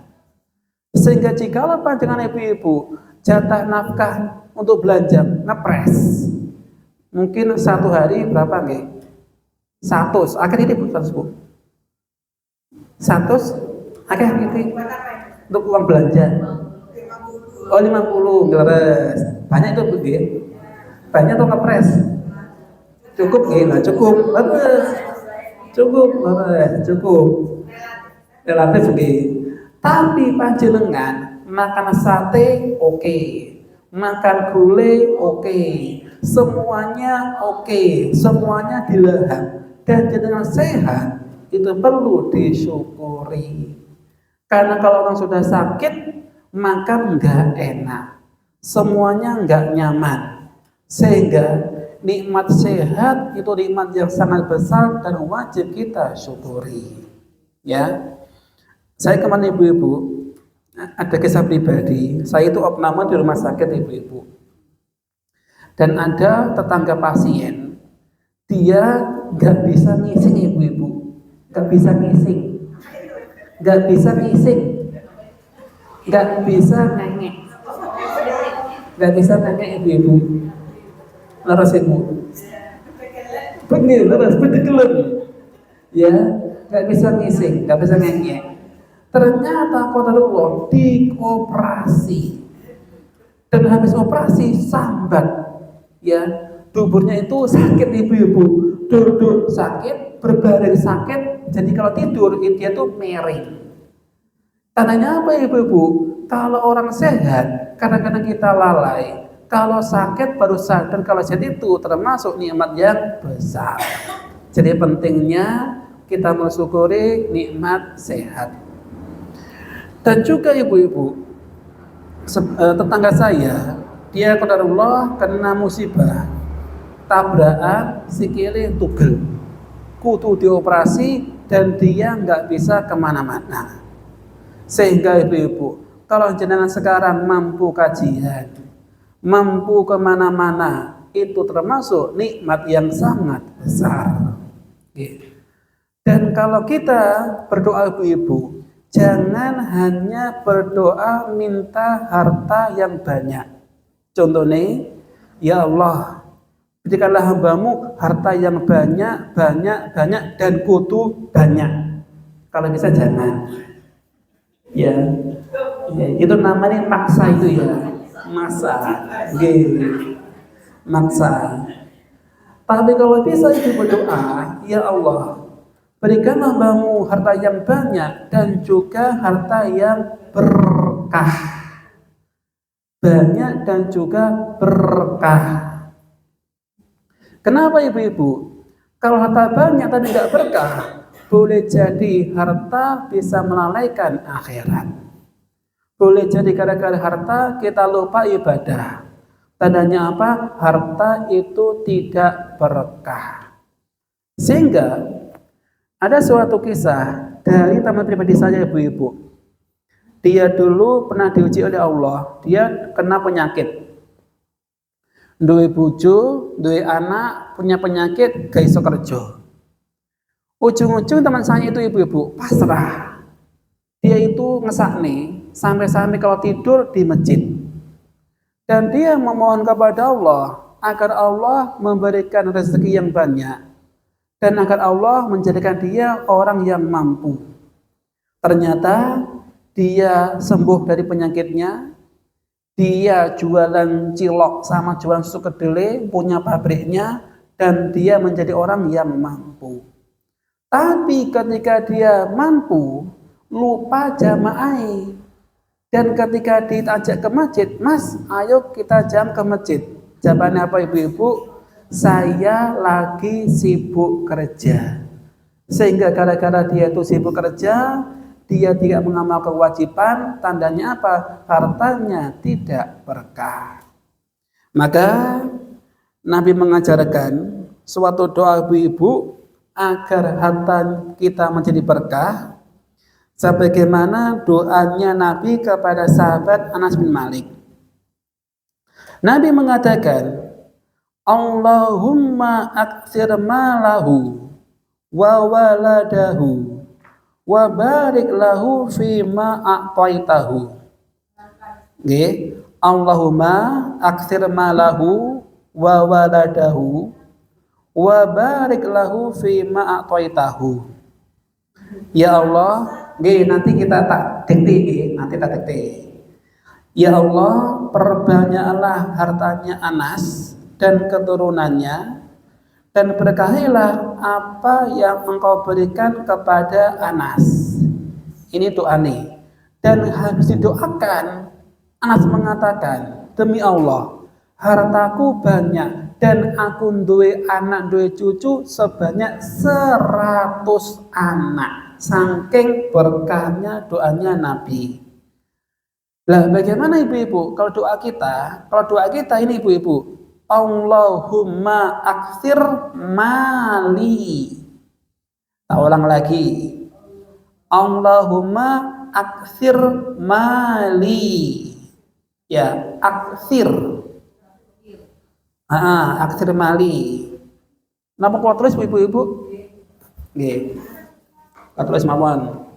Sehingga jikalau panjenengan ibu-ibu jatah nafkah untuk belanja ngepres, mungkin satu hari berapa nggih? 100, akhir ini Bu, 100 Bu. 100 akhir ini untuk uang belanja. Oh 50, beres. Banyak itu Bu nggih. Banyak atau ngepres? Cukup nggih? Nah, cukup. Cukup. Relatif nggih. Tapi panjenengan makan sate oke, makan gulai oke, semuanya oke, semuanya dilahap, dan jenengan sehat, itu perlu disyukuri. Karena kalau orang sudah sakit, makan nggak enak, semuanya nggak nyaman, sehingga nikmat sehat itu nikmat yang sangat besar dan wajib kita syukuri. Ya. Saya kemarin ibu-ibu ada kisah pribadi. Saya itu opname di rumah sakit ibu-ibu. Dan ada tetangga pasien, dia nggak bisa ngising ibu-ibu, nggak bisa ngising, nggak bisa ngengek, nggak bisa ngengek ibu-ibu. Laras ibu, betul, ya, nggak bisa ngising, nggak bisa ngengek. Ternyata qadarullah dioperasi, dan habis operasi sambat, ya, tubuhnya itu sakit ibu-ibu, duduk sakit, berbaring sakit, jadi kalau tidur dia tuh miring. Tandanya apa ibu-ibu? Kalau orang sehat, kadang-kadang kita lalai, kalau sakit baru sadar kalau sehat itu termasuk nikmat yang besar. Jadi pentingnya kita mensyukuri nikmat sehat. Dan juga ibu-ibu, tetangga saya, dia qadarullah kena musibah, tabrakan sikile tugel, kudu dioperasi dan dia nggak bisa kemana-mana. Sehingga ibu-ibu, kalau jenengan sekarang mampu kajian, mampu kemana-mana, itu termasuk nikmat yang sangat besar. Dan kalau kita berdoa ibu-ibu, jangan hanya berdoa minta harta yang banyak. Contohnya, ya Allah, berikanlah hambamu harta yang banyak dan kudu banyak. Kalau bisa jangan. Ya, itu namanya maksa itu ya, maksa. Tapi kalau bisa itu berdoa, ya Allah, berikan hambamu harta yang banyak dan juga harta yang berkah. Banyak dan juga berkah. Kenapa ibu-ibu? Kalau harta banyak tapi tidak berkah, boleh jadi harta bisa melalaikan akhirat. Boleh jadi gara-gara harta kita lupa ibadah. Tandanya apa? Harta itu tidak berkah. Sehingga ada suatu kisah dari teman pribadi saya, ibu-ibu. Dia dulu pernah diuji oleh Allah, dia kena penyakit. Duwe bojo, duwe anak, punya penyakit, gak iso kerja. Ujung-ujung teman saya itu, ibu-ibu, pasrah. Dia itu ngesakne sampai-sampai kalau tidur di masjid. Dan dia memohon kepada Allah agar Allah memberikan rezeki yang banyak dan agar Allah menjadikan dia orang yang mampu. Ternyata dia sembuh dari penyakitnya. Dia jualan cilok sama jualan susu kedelai, punya pabriknya, dan dia menjadi orang yang mampu. Tapi ketika dia mampu, lupa jamaah. Dan ketika diajak ke masjid, Mas, ayo kita jam ke masjid. Jawabannya apa, ibu-ibu? Saya lagi sibuk kerja. Sehingga gara-gara dia itu sibuk kerja, dia tidak mengamal kewajiban, tandanya apa? Hartanya tidak berkah. Maka Nabi mengajarkan suatu doa ibu-ibu agar harta kita menjadi berkah, sebagaimana doanya Nabi kepada sahabat Anas bin Malik. Nabi mengatakan, Allahumma aktsir malahu wa waladahu wa barik lahu fima a'taitahu. Nggih, Allahumma aktsir malahu wa waladahu wa barik lahu fima a'taitahu. Ya Allah, nggih nanti kita tak dikte, nanti tak dikte. Ya Allah, perbanyaklah hartanya Anas dan keturunannya, dan berkahilah apa yang engkau berikan kepada Anas. Ini doa nih. Dan harus didoakan. Anas mengatakan, demi Allah, hartaku banyak dan aku duwe anak duwe cucu sebanyak 100 anak. Saking berkahnya doanya Nabi. Lah bagaimana ibu-ibu kalau doa kita? Kalau doa kita ini ibu-ibu, Allahumma aktsir mali. Tak ulang lagi. Allahumma aktsir mali. Ya, aktsir. Aktsir mali. Napa kau tulis ibu-ibu? Nggih. Kau tulis mawon.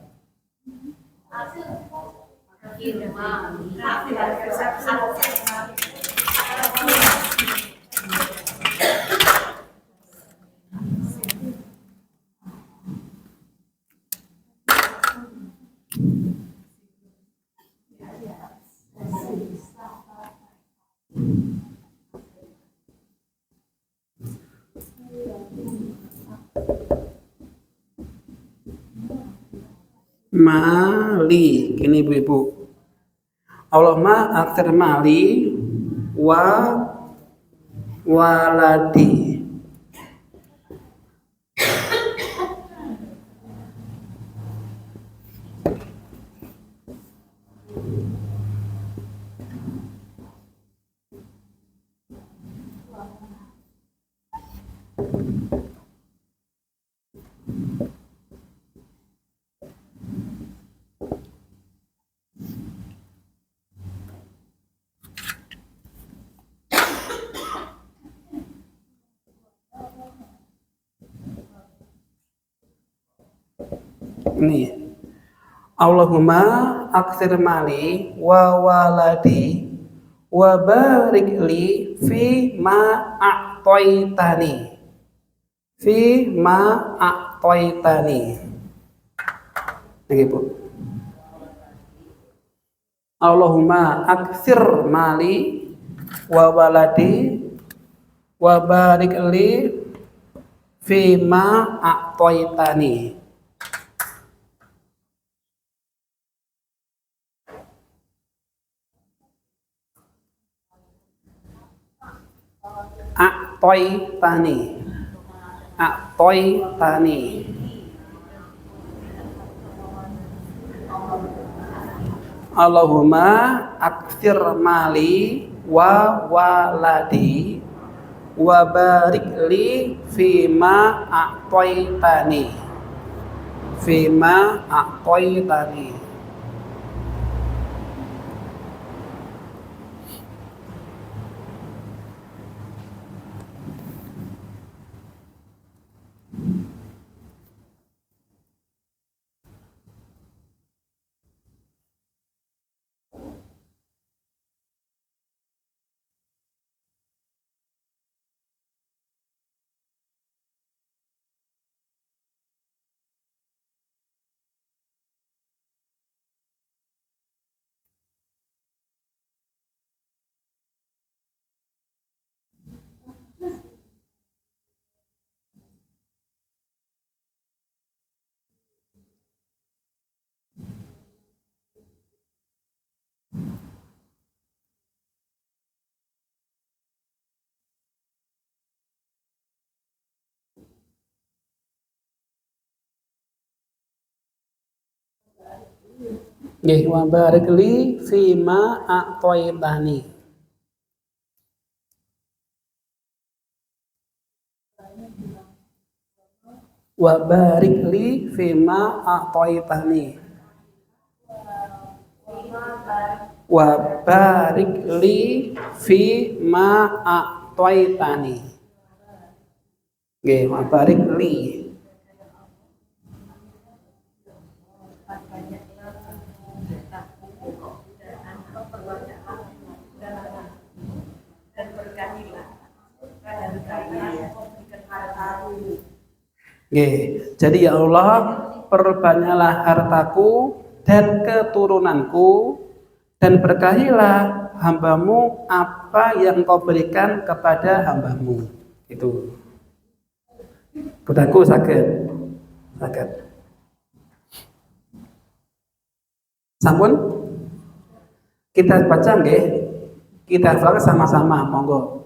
Mali, ini ibu-ibu. Allahumma aktsir mali wa waladi. Ini Allahumma aktsir mali wa waladi wa barik li fi ma a'taitani. Fi ma a'taitani. Begitu. Allahumma aktsir mali wa waladi wa barik li fi ma a'taitani. A'taitani. A'taitani. Allahumma aktsir mali wa waladi wa barik li fima a'taitani. Fima a'taitani. Nggih, wa barik li fima a'taitani. Wa barik li fima a'taitani. Wa barik li fima a'taitani. Nggih, wa barik li. Jadi ya Allah, perbanyaklah hartaku dan keturunanku, dan berkahilah hambamu apa yang kau berikan kepada hambamu. Itu budaku sakit. Sampun kita baca nggih, kita baca sama-sama, monggo.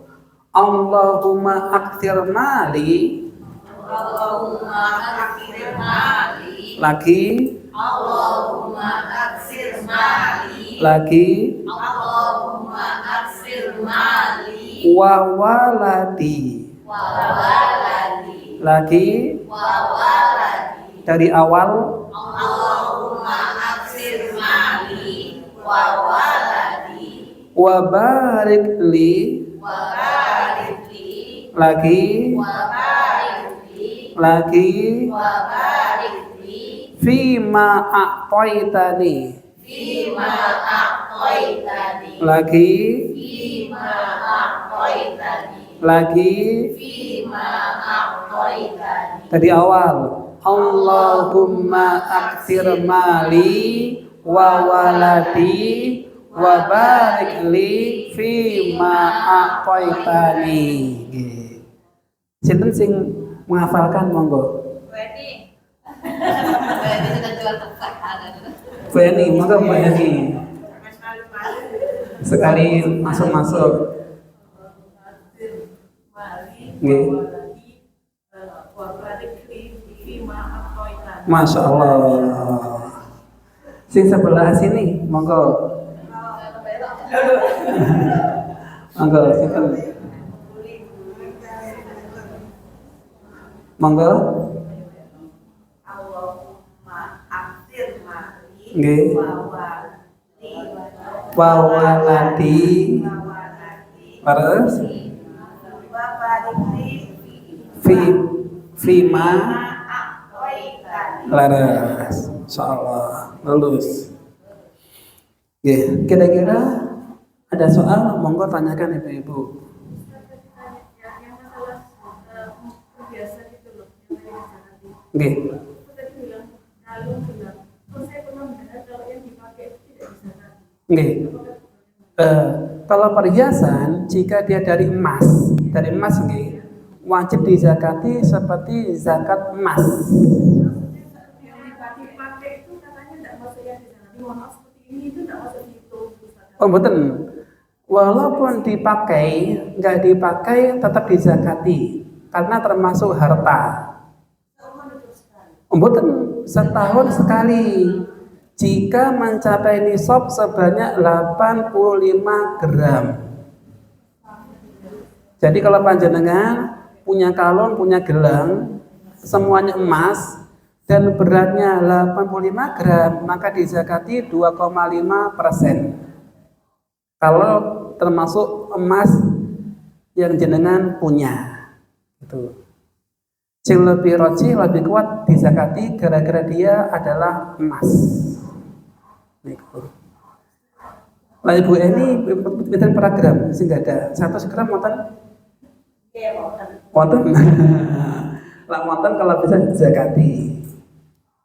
Allahumma aktsir mali. Allahumma aktsir mali. Lagi. Allahumma aktsir mali. Lagi. Allahumma aktsir mali. Wa waladi. Wa waladi. Lagi. Wa waladi. Dari awal. Allahumma aktsir mali. Wa waladi. Wa barik li. Wa barik li. Lagi. Wa barik li. Lagi. Wa barik li. Fima a'taitani. Fima a'taitani. Lagi. Fima a'taitani. Lagi. Fima a'taitani. Dari awal. Allahumma aktsir mali wa waladi wa barik li fima a'taitani. Nggih. Sinten sing menghafalkan monggo? Ini sudah jual tempat. Bu Eni, monggo Bu Eni. Sekali masuk-masuk. Nggih. Masya Allah. Sing sebelah sini, monggo. Monggo, sinten? Monggo. Allahumma aktsir mali. Nggih. Wa waladi. Terus Wa barik li fima a'taitani. laras. Insyaallah lulus. Nggih, kira-kira ada soal monggo tanyakan Ibu-ibu. Nggih. Nggih. Kalau perhiasan jika dia dari emas nggih, wajib dizakati seperti zakat emas. Oh, betul. Walaupun dipakai, nggak dipakai tetap dizakati karena termasuk harta. Oh, betul. Setahun sekali. Jika mencapai nisab sebanyak 85 gram. Jadi kalau panjenengan punya kalung, punya gelang, semuanya emas dan beratnya 85 gram, maka dizakati 2,5%. Kalau termasuk emas yang jenengan punya. Itu. Yang lebih roji, lebih kuat dizakati gara-gara dia adalah emas. Lah Ibu ini pinten per gram sing ada 100 gram wonten? Wonten. Lah wonten kalau bisa dizakati.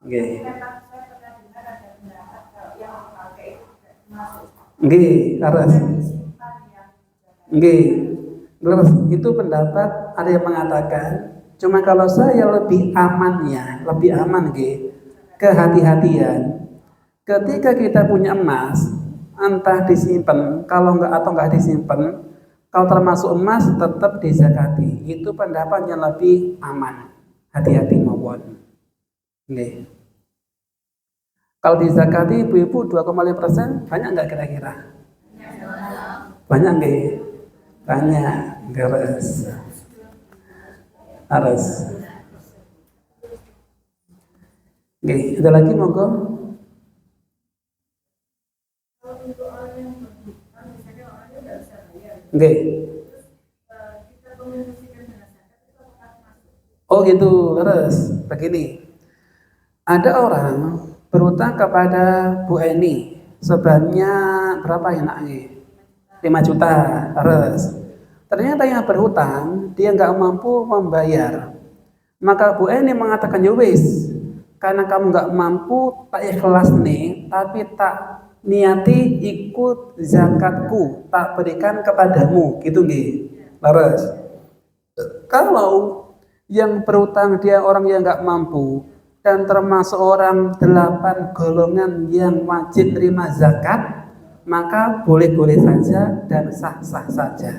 Nggih. Nggih, harus. Nggih. Terus itu pendapat ada yang mengatakan cuma kalau saya lebih amannya, lebih aman nggih, kehati-hatian. Ketika kita punya emas, entah disimpan, kalau enggak disimpan, kalau termasuk emas tetap dizakati. Itu pendapat yang lebih aman. Hati-hati mawon. Nggih. Kalau dizakati ibu-ibu 2,5%, banyak enggak kira-kira? Banyak nggih? Banyak. Harus. Nggih, ada lagi monggo? Nggih. Oh gitu, terus begini. Ada orang berutang kepada Bu Eni sebanyak berapa enaknya? 5 juta, terus. Ternyata yang berhutang dia nggak mampu membayar. Maka Bu Eni mengatakan ya wis, karena kamu nggak mampu tak ikhlas nih, tapi tak niati ikut zakatku, tak berikan kepadamu, gitu nggih. Terus. Kalau yang berhutang dia orang yang nggak mampu dan termasuk orang 8 golongan yang wajib terima zakat, maka boleh-boleh saja dan sah-sah saja.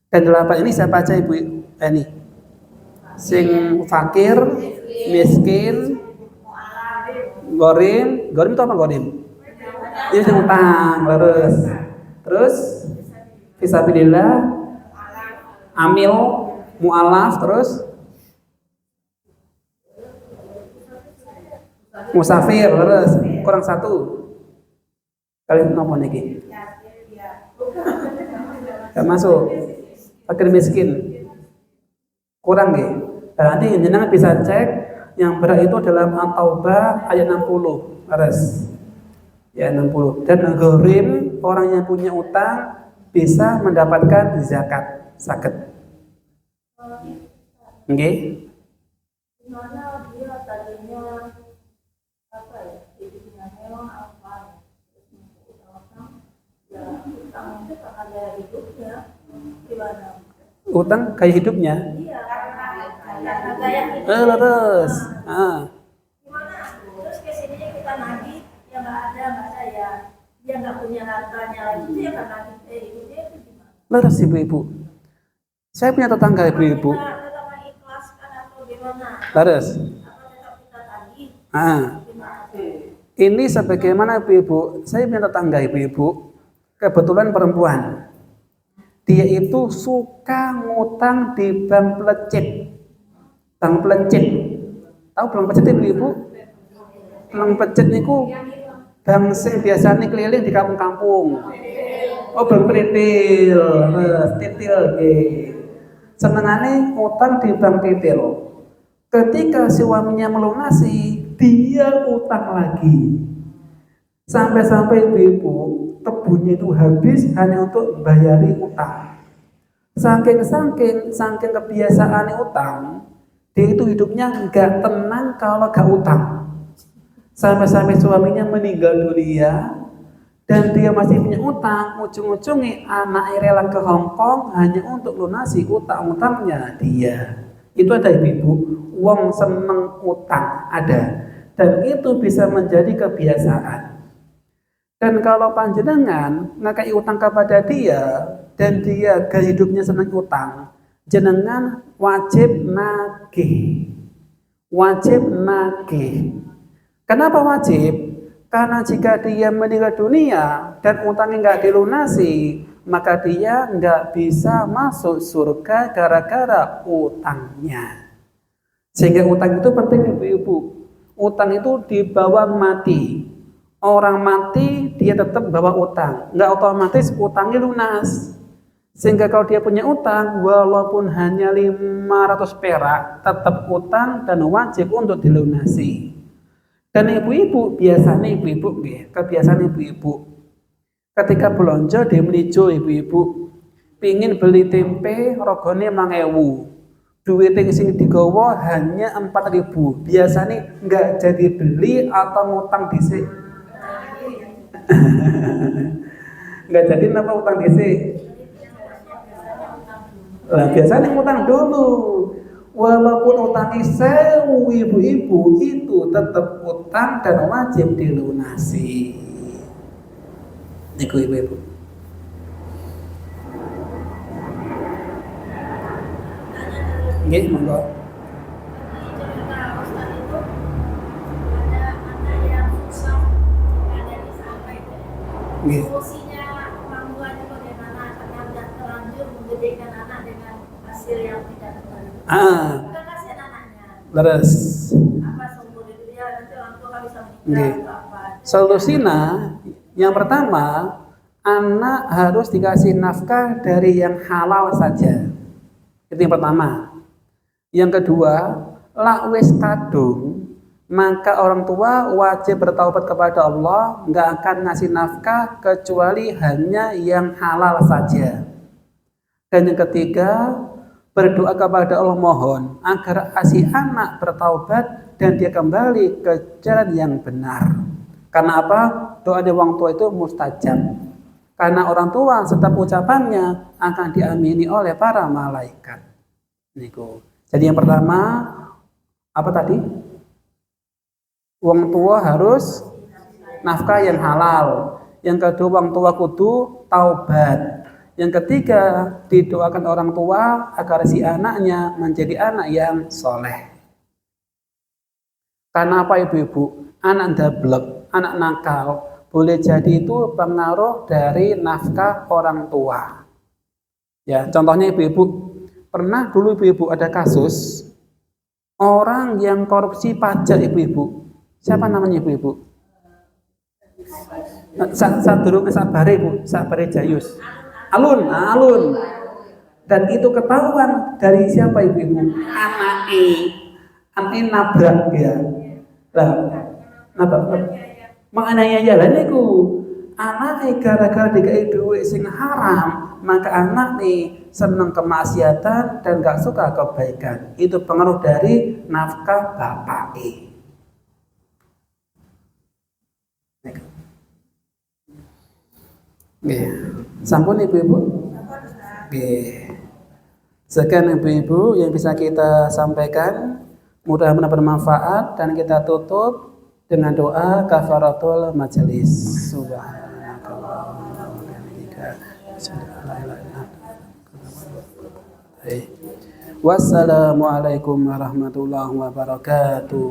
Dan 8 ini saya baca Ibu Eni. Sing fakir, miskin, gorim itu apa gorim? Ini sing utang, terus fisabilillah, amil, mu'alaf, terus musafir, terus kurang satu. Kalian nopo niki? Gak masuk. Fakir miskin. Kurang nggih. Nanti jenengan bisa cek yang berat itu dalam At-Taubah ayat 60. Terus ya 60. Dan gharim, orang yang punya utang bisa mendapatkan zakat. Sakit. Nggih. Gimana dia tadinya apa ya? Hidupnya memang apa ya? Utang itu ada hidupnya. Gimana? Utang kayak hidupnya? Iya, karena gaya hidup. Terus. Gimana? Terus kesininya kita nagih, ya nggak ada ya. Dia nggak punya hartanya lagi, dia kan nagih hidupnya itu gimana? Terus ibu-ibu. Saya punya tetangga ibu-ibu. Tetap mengikhlaskan atau gimana? Terus. Apa tetap kita tagih? Ini sebagaimana ibu-ibu, saya punya tetangga ibu-ibu, kebetulan perempuan. Dia itu suka ngutang di bank pelecit. Bank pelecit. Tahu bank pelecit ibu-ibu? Bank pelecit niku bank sing biasane keliling di kampung-kampung. Oh, bank titil. Titil nggih. Senengane ngutang di bank titil. Ketika suaminya melunasi, dia utang lagi. Sampai-sampai ibu-ibu tebunya itu habis hanya untuk bayari utang. Saking kebiasaan utang, dia itu hidupnya nggak tenang kalau nggak utang. Sampai-sampai suaminya meninggal dunia dan dia masih punya utang, ujung-ujungnya anaknya rela ke Hong Kong hanya untuk lunasi utang-utangnya dia. Itu ada ibu-ibu, wong seneng utang ada, dan itu bisa menjadi kebiasaan. Dan kalau panjenengan ngakai utang kepada dia dan dia gaya hidupnya senang utang, jenengan wajib nagih. Wajib nagih. Kenapa wajib? Karena jika dia meninggal dunia dan utangnya nggak dilunasi, maka dia nggak bisa masuk surga gara-gara utangnya. Sehingga utang itu penting ibu-ibu. Utang itu dibawa mati. Orang mati dia tetap bawa utang, nggak otomatis utangnya lunas. Sehingga kalau dia punya utang, walaupun hanya 500 perak, tetap utang dan wajib untuk dilunasi. Dan ibu-ibu, biasanya ibu-ibu, kebiasaan ibu-ibu, ketika belanja dia melijo ibu-ibu, pingin beli tempe, rogone 5.000. Duit yang sing digawa hanya 4.000. Biasanya nggak jadi beli atau ngutang dhisik. Nggak jadi apa utang dhisik. Nah, biasanya ngutang dulu. Walaupun utangnya 1.000 ibu-ibu itu tetap utang dan wajib dilunasi. Niku ibu-ibu. Nggih, monggo. Nggih. Solusinya orang tuanya bagaimana karena sudah terlanjur menggedekkan anak dengan hasil yang tidak terbaik. Bukan kasihan anaknya. Leres. Apa sumber itu dia nanti orang tua kan bisa menikah Nggih. atau apa. Solusina yang pertama, anak harus dikasih nafkah dari yang halal saja. Itu yang pertama. Yang kedua, lak wis kadung, maka orang tua wajib bertaubat kepada Allah, nggak akan ngasih nafkah kecuali hanya yang halal saja. Dan yang ketiga, berdoa kepada Allah mohon agar si anak bertaubat dan dia kembali ke jalan yang benar. Karena apa? Doa dari orang tua itu mustajab. Karena orang tua setiap ucapannya akan diamini oleh para malaikat. Niku. Jadi yang pertama apa tadi? Wong tua harus nafkah yang halal. Yang kedua, wong tua kudu taubat. Yang ketiga, didoakan orang tua agar si anaknya menjadi anak yang soleh. Karena apa ibu-ibu? Anak dablek, anak nakal, boleh jadi itu pengaruh dari nafkah orang tua. Ya, contohnya ibu-ibu, pernah dulu ibu-ibu ada kasus orang yang korupsi pajak ibu-ibu. Siapa namanya ibu-ibu? Sabare Jayus. Alun. Dan itu ketahuan dari siapa ibu-ibu? Anaknya nabrak ya. Lah, nabrak. Mengenai jalan niku. Anaknya gara-gara dikai duit sing haram, maka anak nih seneng kemaksiatan dan gak suka kebaikan. Itu pengaruh dari nafkah bapaknya. Nggih. Sampun ibu-ibu? Nggih. Sekian ibu-ibu yang bisa kita sampaikan. Mudah-mudahan bermanfaat dan kita tutup dengan doa kafaratul majelis. Subhanakallahumma wa bihamdika asyhadu an la ilaha illa anta astaghfiruka wa atubu ilaik. Wassalamualaikum warahmatullahi wabarakatuh.